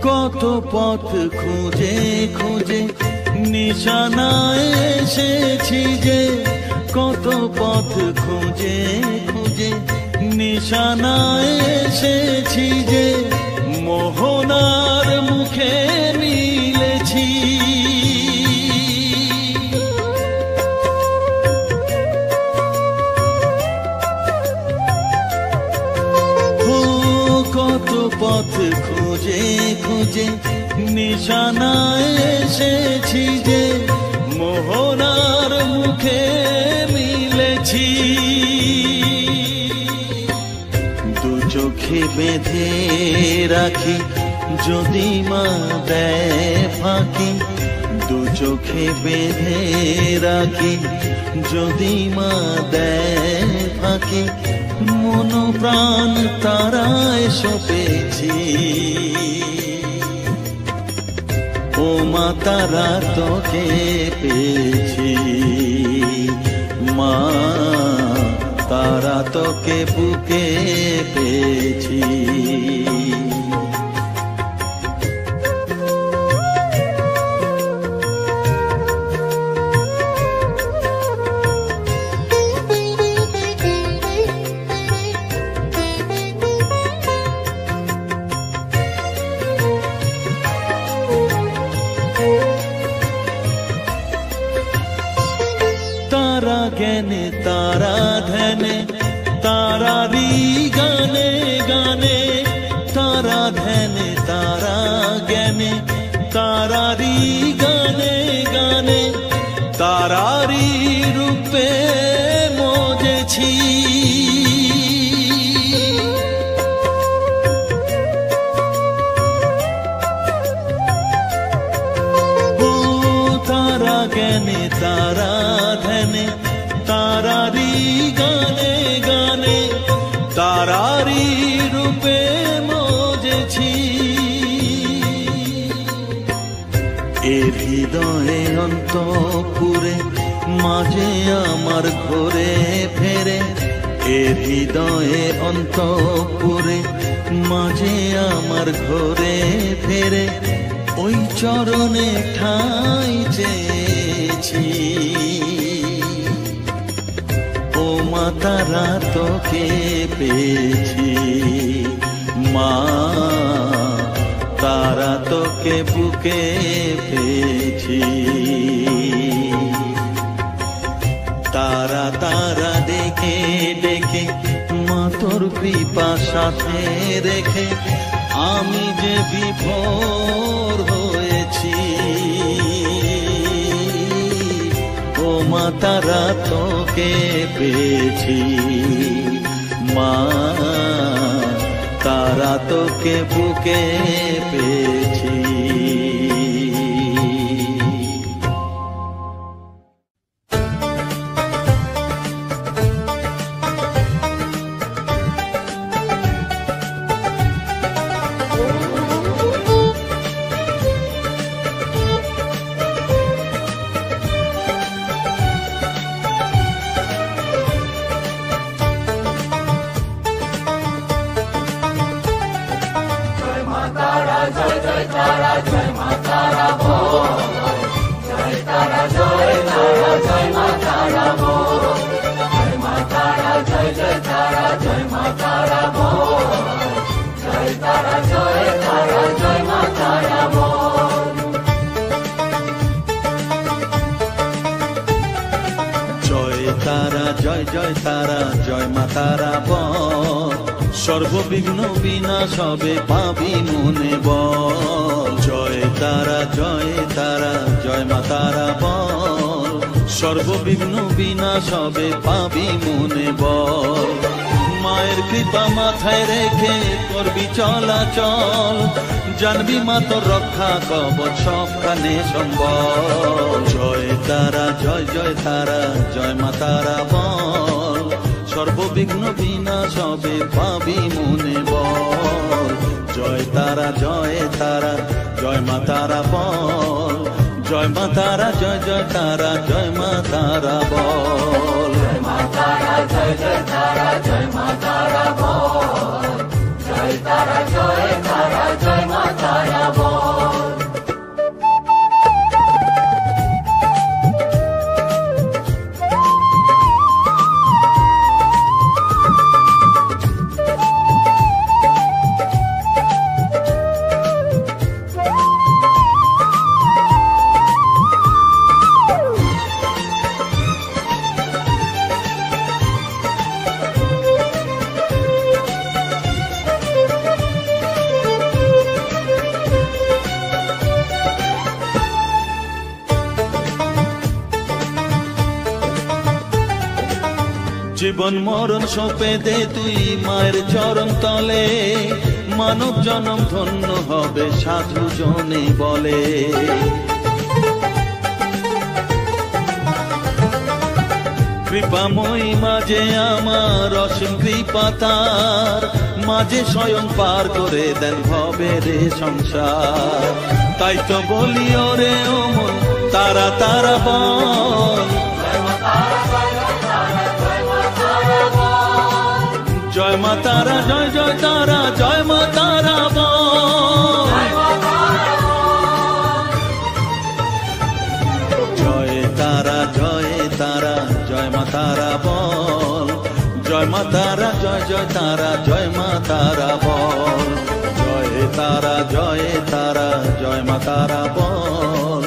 কত পথ খুঁজে খুঁজে নিশানায় এসেছি যে, কত পথ খুঁজে খুঁজে নিশানায় এসেছি যে, মোহনার মুখে মিলেছি। কত পথ খুঁজে খুঁজে নিশানায় এসেছি যে, মোহনার মুখে মিলেছি। দু চোখে বেঁধে রাখি যদি মা দেয় ফাঁকি দু চোখে বেঁধে রাখি, যদি মা দেয় ফাঁকি মন প্রাণ তারায় সপেছি। ও মা তারা তোকে পেয়েছি, মা তারা তোকে বুকে পেয়েছি। तारा ज्ञाने तारा ध्याने तारारी गाने गाने, तारा ध्याने तारा ज्ञाने तारारी गाने गाने, तारारी रूपे मोजेছি। तारा ज्ञाने तारा ध्याने तारारी गाने गाने, तारारी रूपे मोजेছি। এর হৃদয়ে অন্তপুরে মাঝে আমার ঘরে ফেরে, এর হৃদয়ে অন্তপুরে মাঝে আমার ঘরে ফেরে, ওই চরণে ঠাঁই চেয়েছি। ও মা তারা তোকে পেয়েছি, মা তারা তোকে বুকে পেয়েছি। তারা তারা ডেকে ডেকে মা তোর কৃপা সাথে রেখে আমি যে বিভোর হয়েছি। ও মা তারা তোকে পেয়েছি, মা তারা তোকে বুকে পেয়েছি। জয় জয় তারা জয় মা তারা বল, সর্ববিঘ্ন বিনাশ হবে পাবি মনে বল। জয় তারা জয় মা তারা বল, সর্ববিঘ্ন বিনাশ হবে পাবি মনে বল। মায়ের কৃপা মাথায় রেখে করবি চলাচল, জানবি মা তোর রক্ষা কবচ সবখানে সম্বল। জয় তারা জয় তারা জয় মা তারা বল, সর্ববিঘ্ন বিনাশ হবে পাবি মনে বল। জয় তারা জয় মা তারা বল, জয় মা তারা জয় তারা জয় মা তারা বল। জয় মা তারা জয় তারা জয় মা তারা বল, জয় তারা জয় মা তারা বল। জীবন মরণ সঁপে দে তুই মায়ের চরণ তলে, মানব জনম ধন্য হবে সাধু জনে বলে। কৃপাময়ী মাঝে আমার অসীম কৃপা তার, মাঝে স্বয়ং পার করে দেন ভবের সংসার। তাই তো বলি ওরে ও মন তারা তারা বল, জয় মা তারা জয় জয় তারা জয় মা তারা বল, জয় তারা জয় তারা জয় মা তারা বল, জয় মা তারা জয় জয় তারা জয় মা তারা বল, জয় তারা জয় তারা জয় মা তারা বল,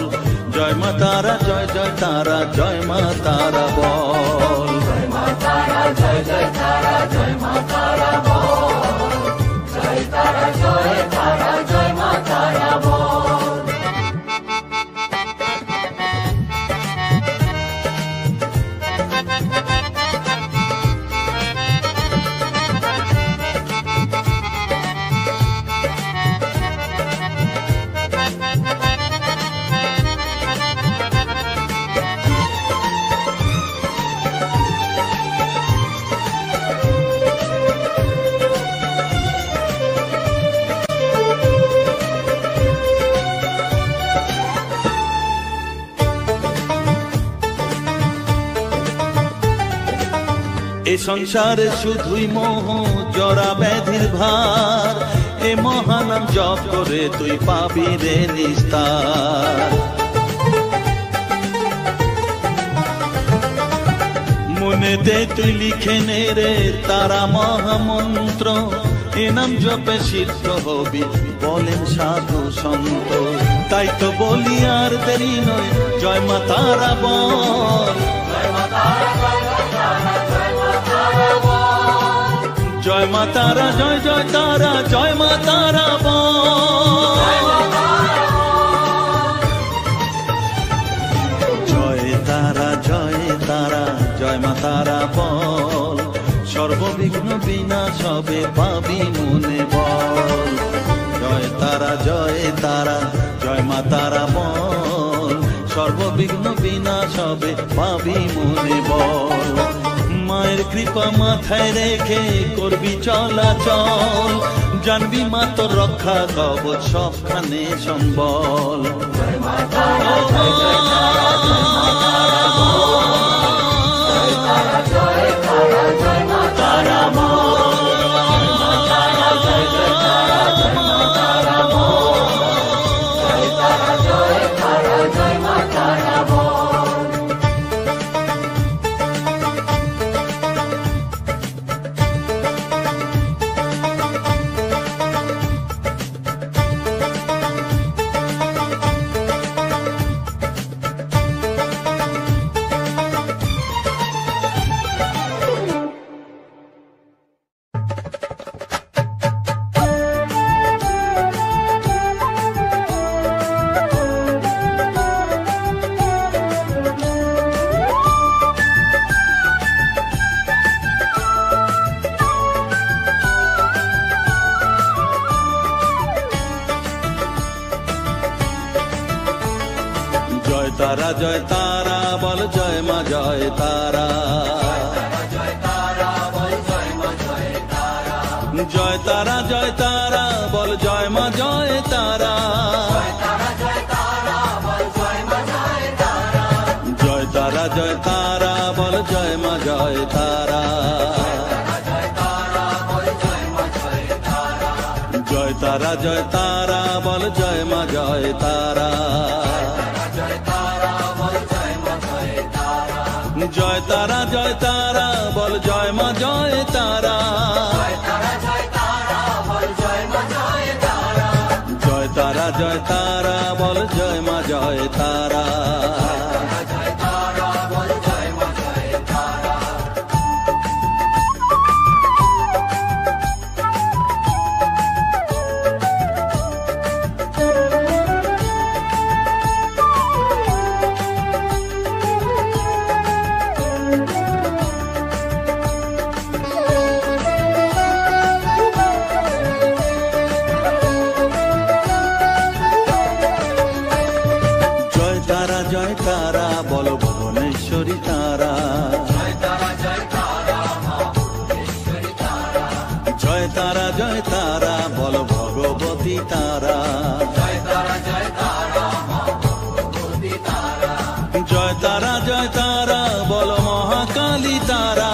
জয় মা তারা জয় জয় তারা জয় মা তারা বল, জয় মা তারা জয় জয় তারা জয় মা তারা বল, জয় তারা জয় তারা জয় মা তারা বল। এ সংসারে শুধুই মোহ জরা ব্যাধির ভার, এ মহানাম জপ করে তুই পাবি রে নিস্তার। মনেতে তুই লিখে নে রে তারা মহামন্ত্র, এ নাম জপে সিদ্ধ হবি বলেন সাধু সন্ত। তাই তো বলি আর দেরি নয় জয় মা তারা বল, জয় মা তারা জয় মা তারা জয় জয় তারা জয় মা তারা বল, জয় তারা জয় তারা জয় মা তারা বল, সর্ববিঘ্ন বিনাশ হবে পাবি মনে বল, জয় তারা জয় তারা জয় মা তারা বল, সর্ববিঘ্ন বিনাশ হবে পাবি মনে বল। মায়ের কৃপা মাথায় রেখে করবি চলাচল, জানবি মা তোর রক্ষা কবচ সবখানে সম্বল, জয় মা তারা জয় জয় তারা জয় মা তারা বল, জয় তারা জয় তারা জয় মা তারা বল, জয় মা তারা জয় জয় তারা জয় মা তারা বল, জয় তারা জয় তারা জয় মা তারা বল। তারা জয় তারা বল জয় মা জয় তারা, জয় তারা জয় তারা বল জয় মা জয় তারা, জয় তারা জয় তারা বল জয় মা জয় তারা, জয় তারা জয় তারা বল জয় মা জয় তারা, জয় তারা জয় তারা বল জয় মা জয় তারা, জয় তারা জয় তারা বল জয় মা জয় তারা। তারা বলো ভুবনেশ্বরী তারা। জয় তারা জয় তারা বলো ভগবতী তারা। জয় তারা জয় তারা বলো মহাকালী তারা।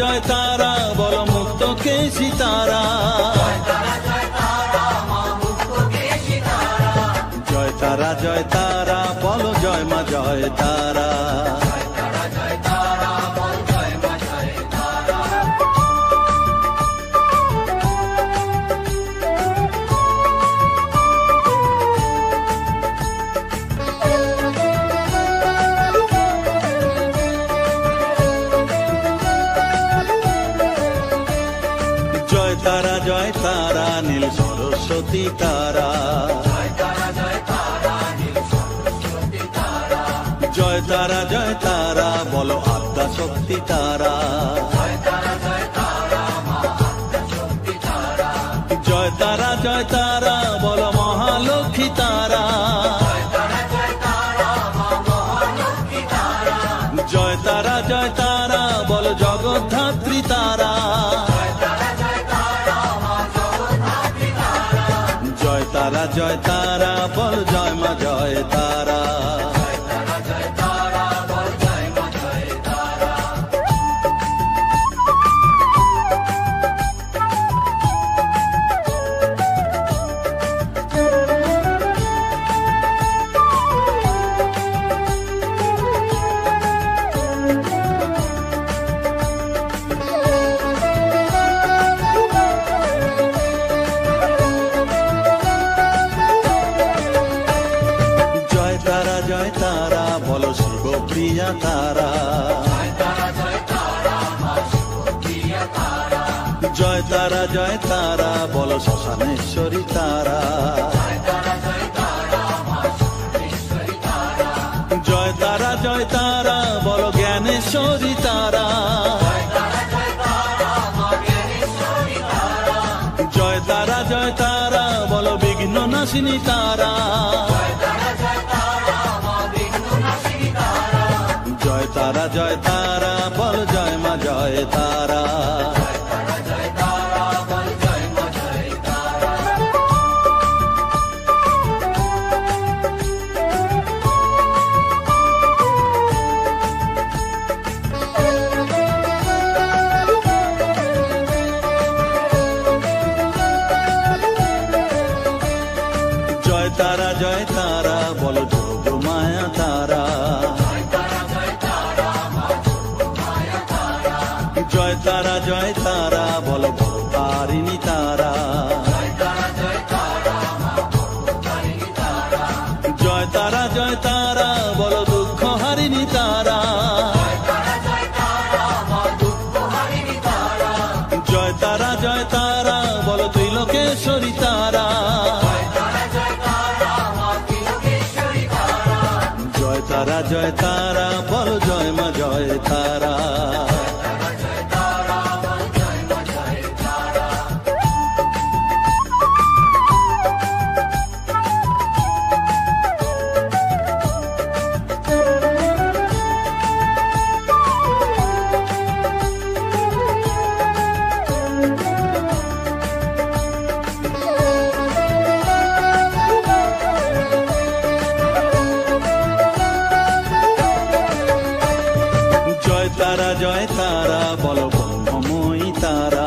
জয় তারা বলো মুক্তকেশী তারা। জয় তারা বলো জয় মা জয় তারা। জয় তারা নীল সরস্বতী তারা। জয় তারা বলো আদ্যা শক্তি তারা। জয় তারা বলো মহালক্ষ্মী তারা। জয় তারা বলো জগদ্ধাত্রী তারা। জয় তারা বল জয় মা জয় তারা। জয় তারা বলো শিবপ্রিয়া তারা। জয় তারা বলো শ্মশানেশ্বরী তারা। জয় তারা বলো জ্ঞানেশ্বরী তারা। জয় তারা বলো বিঘ্ন নাশিনী তারা। জয় তারা বল জয় মা জয় তারা। জয় তারা বলো যোগ মায়া তারা। জয় তারা বলো ভবতারিণী তারা। জয় তারা বলো দুঃখ হারিণী তারা। জয় তারা বলো ত্রিলোকেশ্বরী তারা। জয় তারা বলো জয় মা জয় তারা। জয় তারা বলো ব্রহ্মময়ী তারা।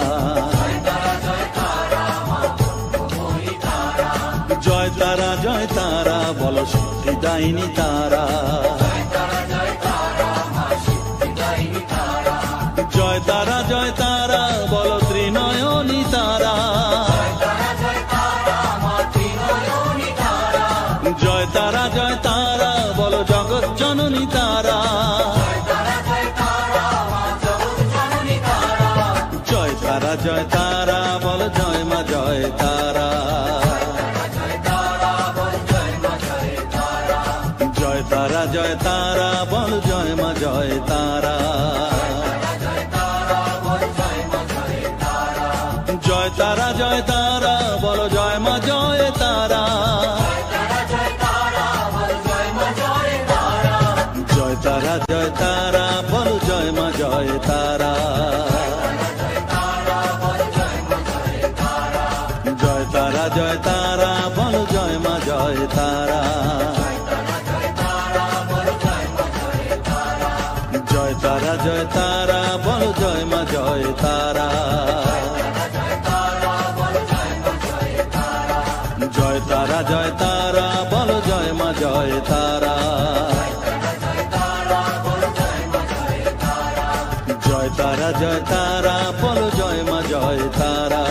জয় তারা বলো সিদ্ধিদায়িনী তারা। জয় তারা বলো ত্রিনয়নী তারা। জয় তারা বলো জগৎ জননী তারা। জয় তারা বলো জয় মা জয় তারা। জয় তারা বলো জয় মা জয় তারা। জয় তারা বলো জয় মা জয় জয় তারা বলো জয় মা জয় তারা। জয় তারা বলো জয় মা জয় তারা। জয় তারা বলো জয় মা জয় তারা। জয় তারা বলো জয় মা জয় তারা। জয় তারা বলো জয় মা জয় তারা।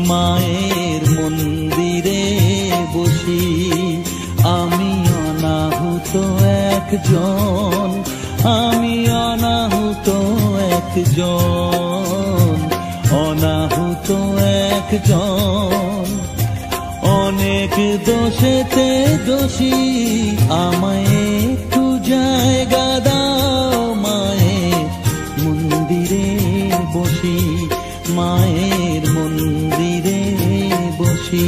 মায়ের মন্দিরে বসি আমি অনাহুত একজন, আমি অনাহুত একজন, অনাহুত একজন। অনেক দোষেতে দোষী আমায় একটু জায়গা দাও, মায়ের মন্দিরে বসি, মায়ের মন্দিরে বসি।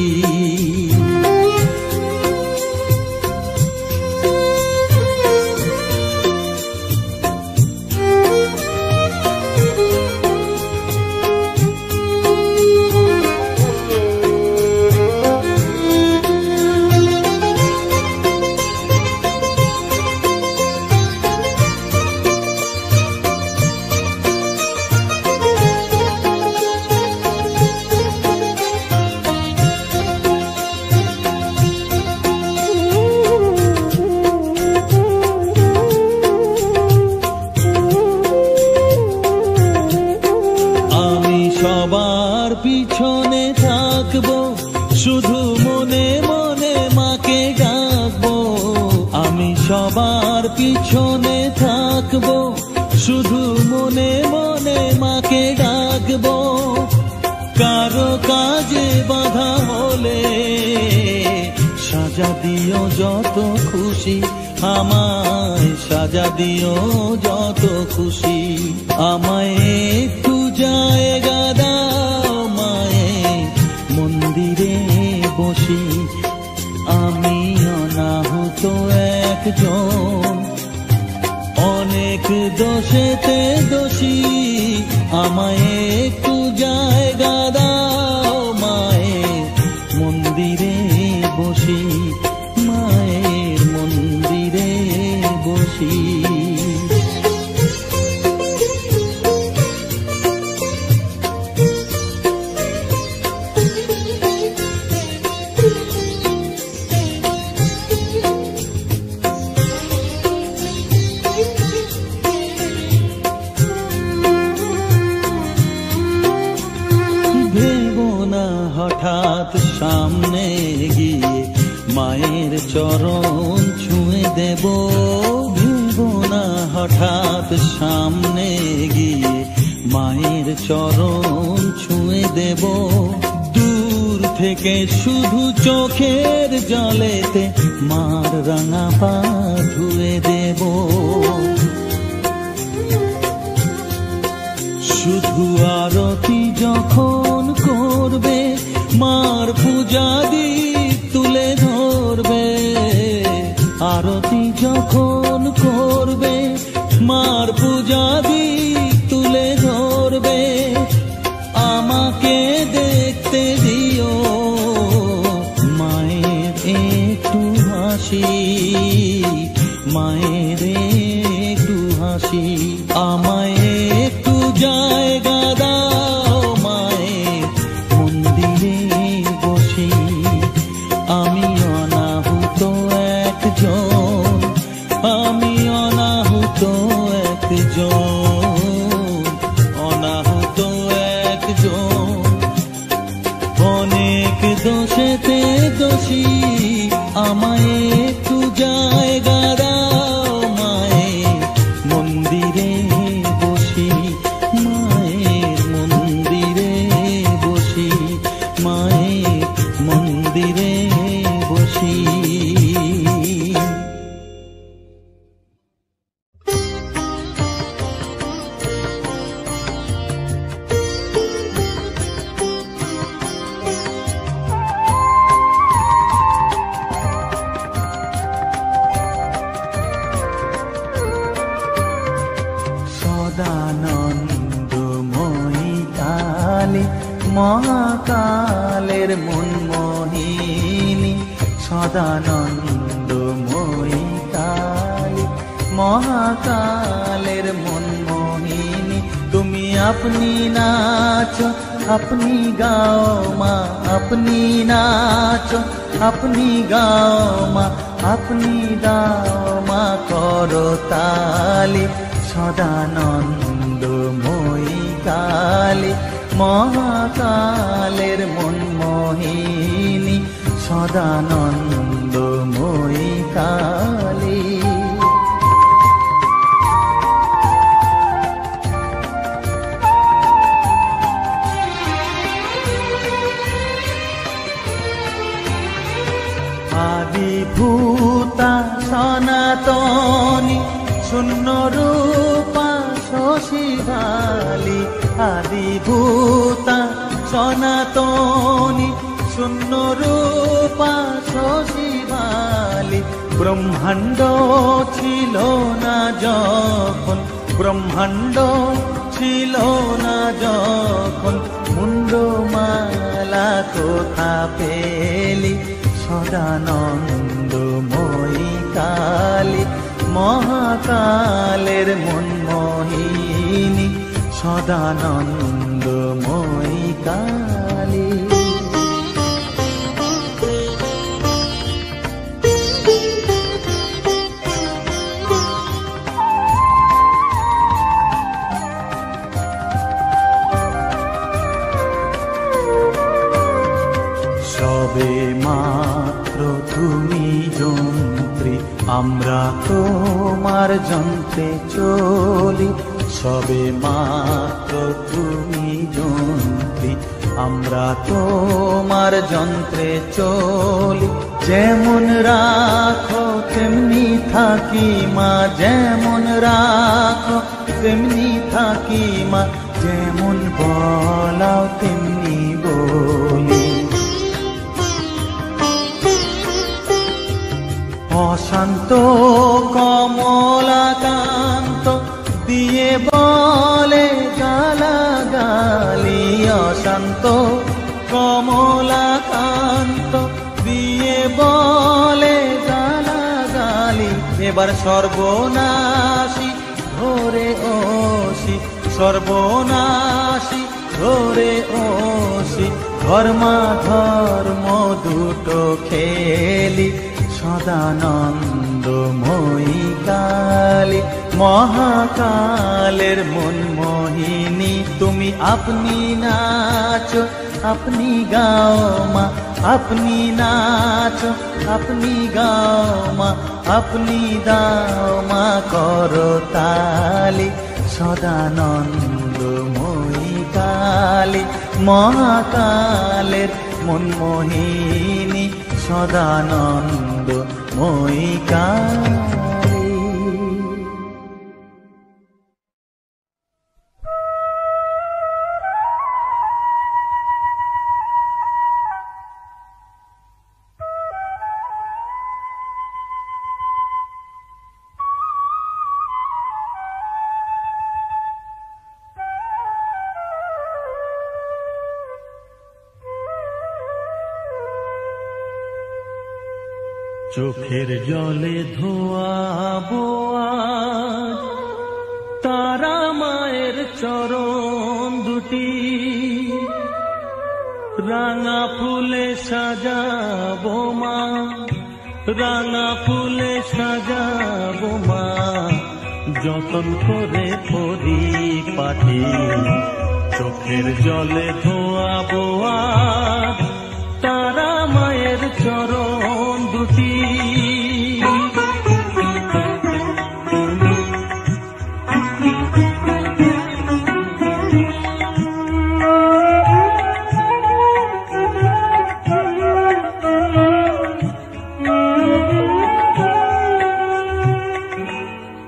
থাকবো, শুধু মনে মনে মাকে ডাকবো। আমি সবার পিছনে থাকবো, শুধু মনে মনে মাকে ডাকবো। কারো কাজে বাধা হলে সাজা দিও যত খুশি, আমায় সাজা দিও যত খুশি। আমায় একটু জায়গা দাও মায়ে, মন্দিরে বসি। আমি অনাহুত একজন, অনেক দোষেতে দোষী। আমায় একটু জায়গা দাও মায়ে, মন্দিরে বসি। মায়ের মন্দিরে বসি। হঠাৎ সামনে গিয়ে মায়ের চরণ ছুঁয়ে দেব। ভেবো না হঠাৎ সামনে গিয়ে মায়ের চরণ ছুঁয়ে দেব। দূর থেকে শুধু চোখের জলেতে মার রাঙা পা ধুয়ে দেব। শুধু আরতি যখন করবে, মার পূজা দীপ তুলে ধরবে। আরতি যখন করবে, মার পূজা দীপ তুলে ধরবে। আমাকে দেখতে দিও মায়ের একটু হাসি, মায়ের একটু হাসি। আমায় একটু জায়গা দাও মায়ে, মন্দিরে বসি। আমি অনাহুত একজন, আমি অনাহুত একজন, অনাহুত একজন। অনেক দোষেতে দোষী। আমায় একটু জায়গা দাও মায়ে, মন্দিরে বসি। মায়ের মন্দিরে বসি, মায়ের মন্দিরে বসি। সদানন্দময়ী কালী মহাকালের মনমোহিনী। সদানন্দময়ী কালী মহাকালের মনমোহিনী। তুমি আপনি নাচো, আপনি গাও মা, আপনি নাচো, আপনি গাও মা, আপনি দাও মা করতালি। সদানন্দময়ী কালী মহাকালের মনমোহিনী। সদানন্দময়ী কালী। আদিভূতা সনাতনী শূন্য রূপা শশীবালী। আদিভূতা সনাতনী শূন্য রূপা শশীবালী। ব্রহ্মাণ্ড ছিল না যখন, ব্রহ্মাণ্ড ছিল না যখন, মুন্ডমালা কোথা পেলি। সদানন্দময়ী কালী মহাকালের মনমোহিনী। সদানন্দময়ী কালী। আমরা তোমার যন্ত্রে চলি, সবে মাত্র তুমি যন্ত্রী। আমরা তোমার যন্ত্রে চলি, যেমন রাখো তেমনি থাকি মা, যেমন রাখো তেমনি থাকি মা, যেমন বলাও তেমনি বলি। অশান্ত কমলাকান্ত দিয়ে বলে গালাগালি, অশান্ত কমলাকান্ত দিয়ে বলে গালাগালি। এবার সর্বনাশী ধরে ওসি, সর্বনাশী ধরে ওসি, ধর্মাধর্ম দুটো খেলি, সদানন্দময়ী কালী। মহাকালের মনমোহিনী তুমি, আপনি নাচো আপনি গাও মা, আপনি নাচো আপনি গাও মা, আপনি দাও মা করতালি। সদানন্দময়ী কালী, মহাকালের মনমোহিনী, সদানন্দময়ী কালী। চোখের জলে ধোয়াবো আজ তারা মায়ের চরণ দুটি, রাঙা ফুলে সাজাবো মা, রাঙা ফুলে সাজাবো মা, যতন করে পরিপাটি। চোখের জলে ধোয়াবো আজ তারা মায়ের চরণ দুটি।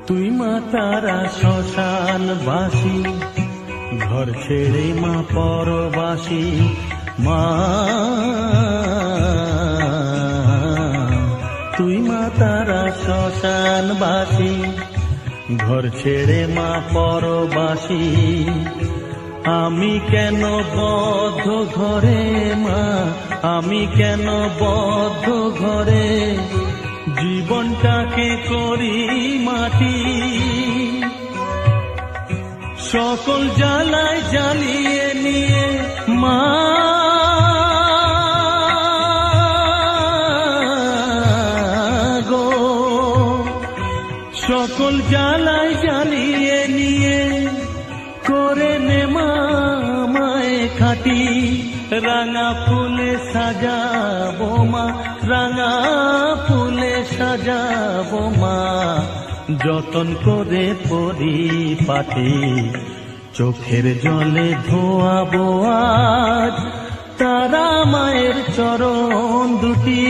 তুই মা তারা শ্মশানবাসী, ঘর ছেড়ে মা পরবাসী মা, তুই মা তারা শ্মশানবাসী, ঘর ছেড়ে মা পরবাসী। আমি কেন বদ্ধ ঘরে মা, আমি কেন বদ্ধ ঘরে, জীবনটাকে করি মাটি। সকল জ্বালায় জ্বালিয়ে নিয়ে মা, গো সকল জ্বালায় জ্বালিয়ে নিয়ে করে নে মা মায়ে খাটি। রাঙা ফুলে সাজাবো মা, রাঙা ফুলে সাজাবো মা, যতন করে পরিপাটি। চোখের জলে ধোয়াবো আজ তারা মায়ের চরণ দুটি।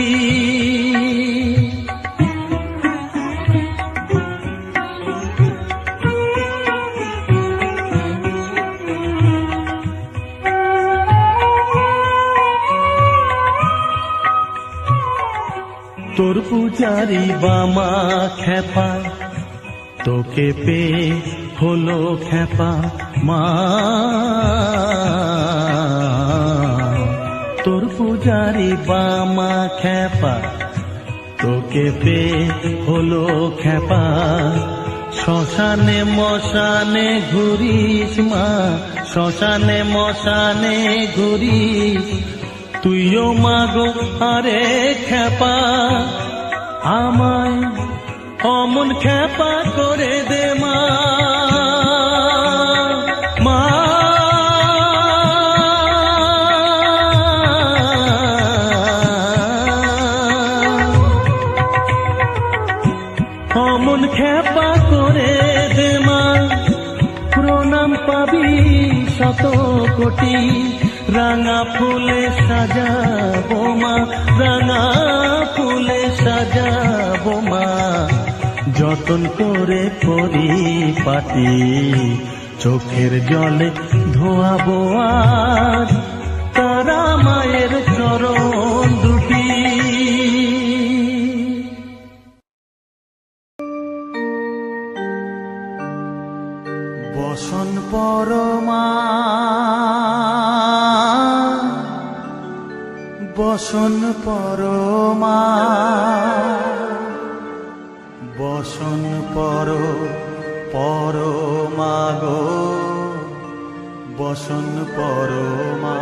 তোর পূজারি বামা খেপা, তোকে পে হলো খেপা মা, তোর পূজারি বামা খেপা, তোকে পে হলো খেপা। শ্মশানে মশানে ঘুরিস মা, শ্মশানে মশানে ঘুরিস, তুইও মাগো আরে খেপা, আমায় অমন খেপা করে দে মা, মা। পাবি শত কোটি রাঙা ফুলে সাজাবো মা, রাঙা ফুলে সাজাবো মা, যতন করে পরিপাটি চোখের জলে ধোয়াবো আজ তারা মায়ের চরণ দুটি। বসন পরমা বসন পরমা বসন পরমা গো বসন পরমা।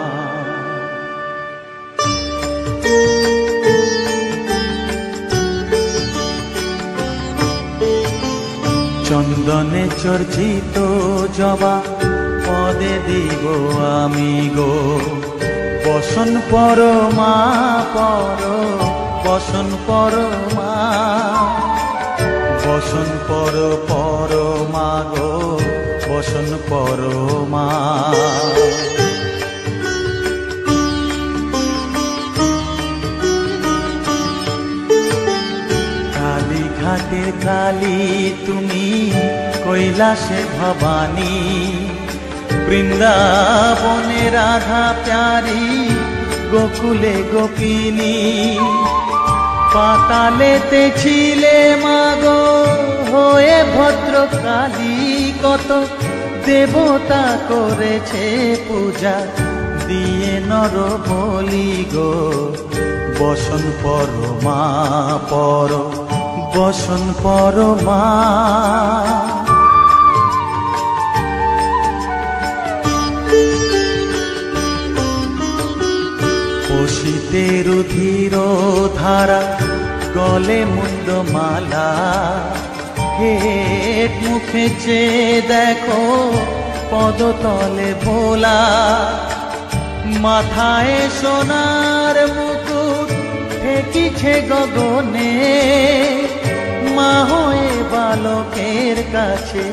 চন্দনে চর্চিত জবা পদে দিব আমি গো, বসন পরমা বসন পরমা বসন পরমা গো বসন পরমা। কালী ঘাটের কালী তুমি কৈলাসে ভবানী, বৃন্দাবনে রাধা প্যারি গোকুলে গোপিনী, পাতালেতে ছিলে মাগো হয়ে ভদ্রকালী, কত দেবতা করেছে পূজা দিয়ে নর বলি গো, বসন পরমা বসন পরমা। পশিতে রুধির ধারা গলে মুন্ডমালা, হেট মুখে চেয়ে দেখো পদতলে ভোলা, মাথায় সোনার মুকুট ঠেকিছে গগনে, মা হয়ে বালকের কাছে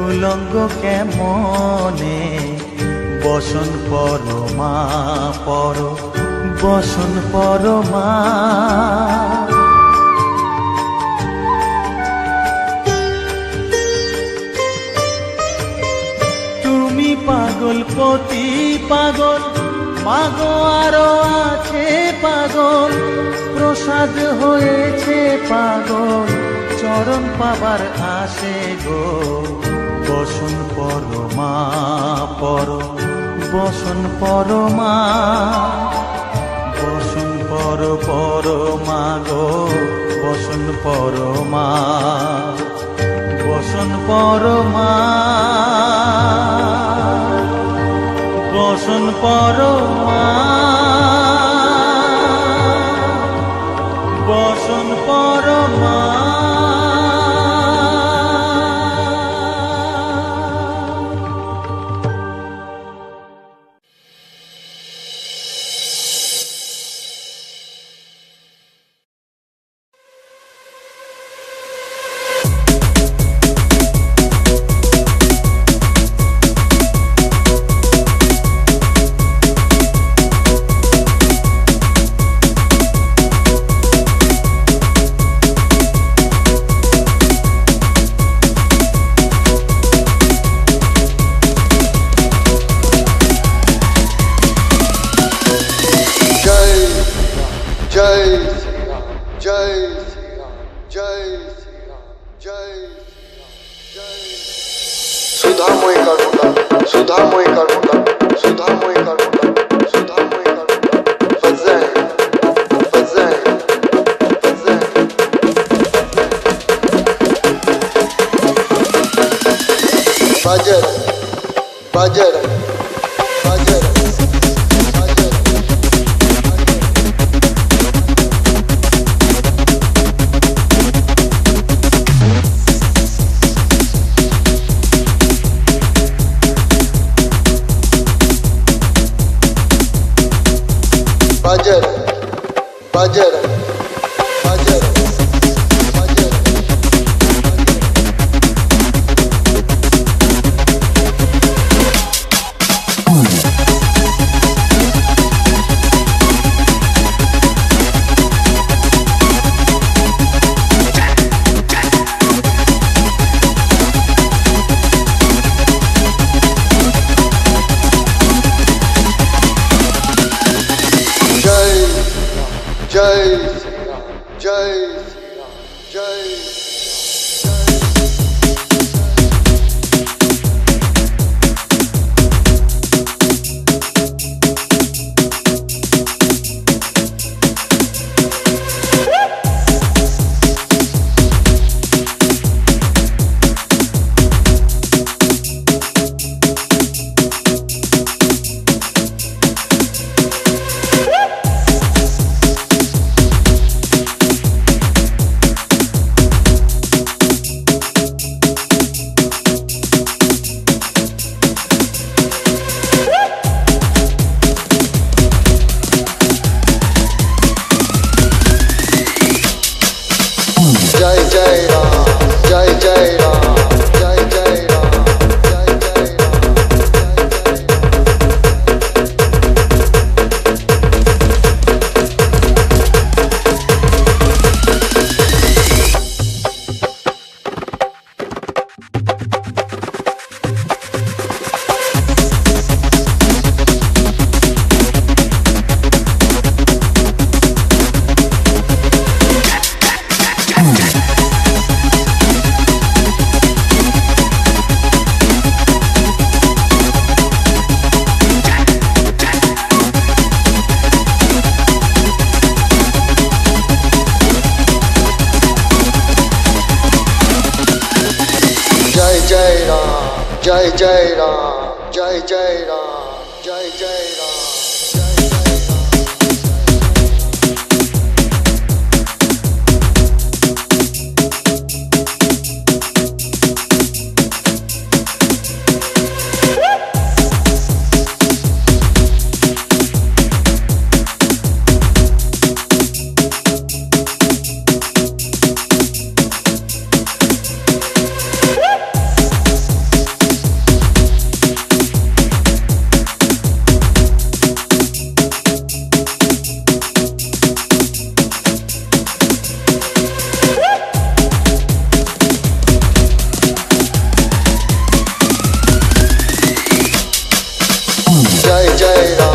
উলঙ্গ কেমনে, বসন পরমা বসন পরমা। তুমি পাগল পতি পাগল মাগো আরো আছে পাগল, প্রসাদ হয়েছে পাগল চরণ পাবার আসে গো, বসন পরমা বসন পরমা বসন পরমা গো বসন পরমা বসন পরমা বসন পরমা বসন পরমা। जय जय राम जय जय राम जय जय राम जय जय राम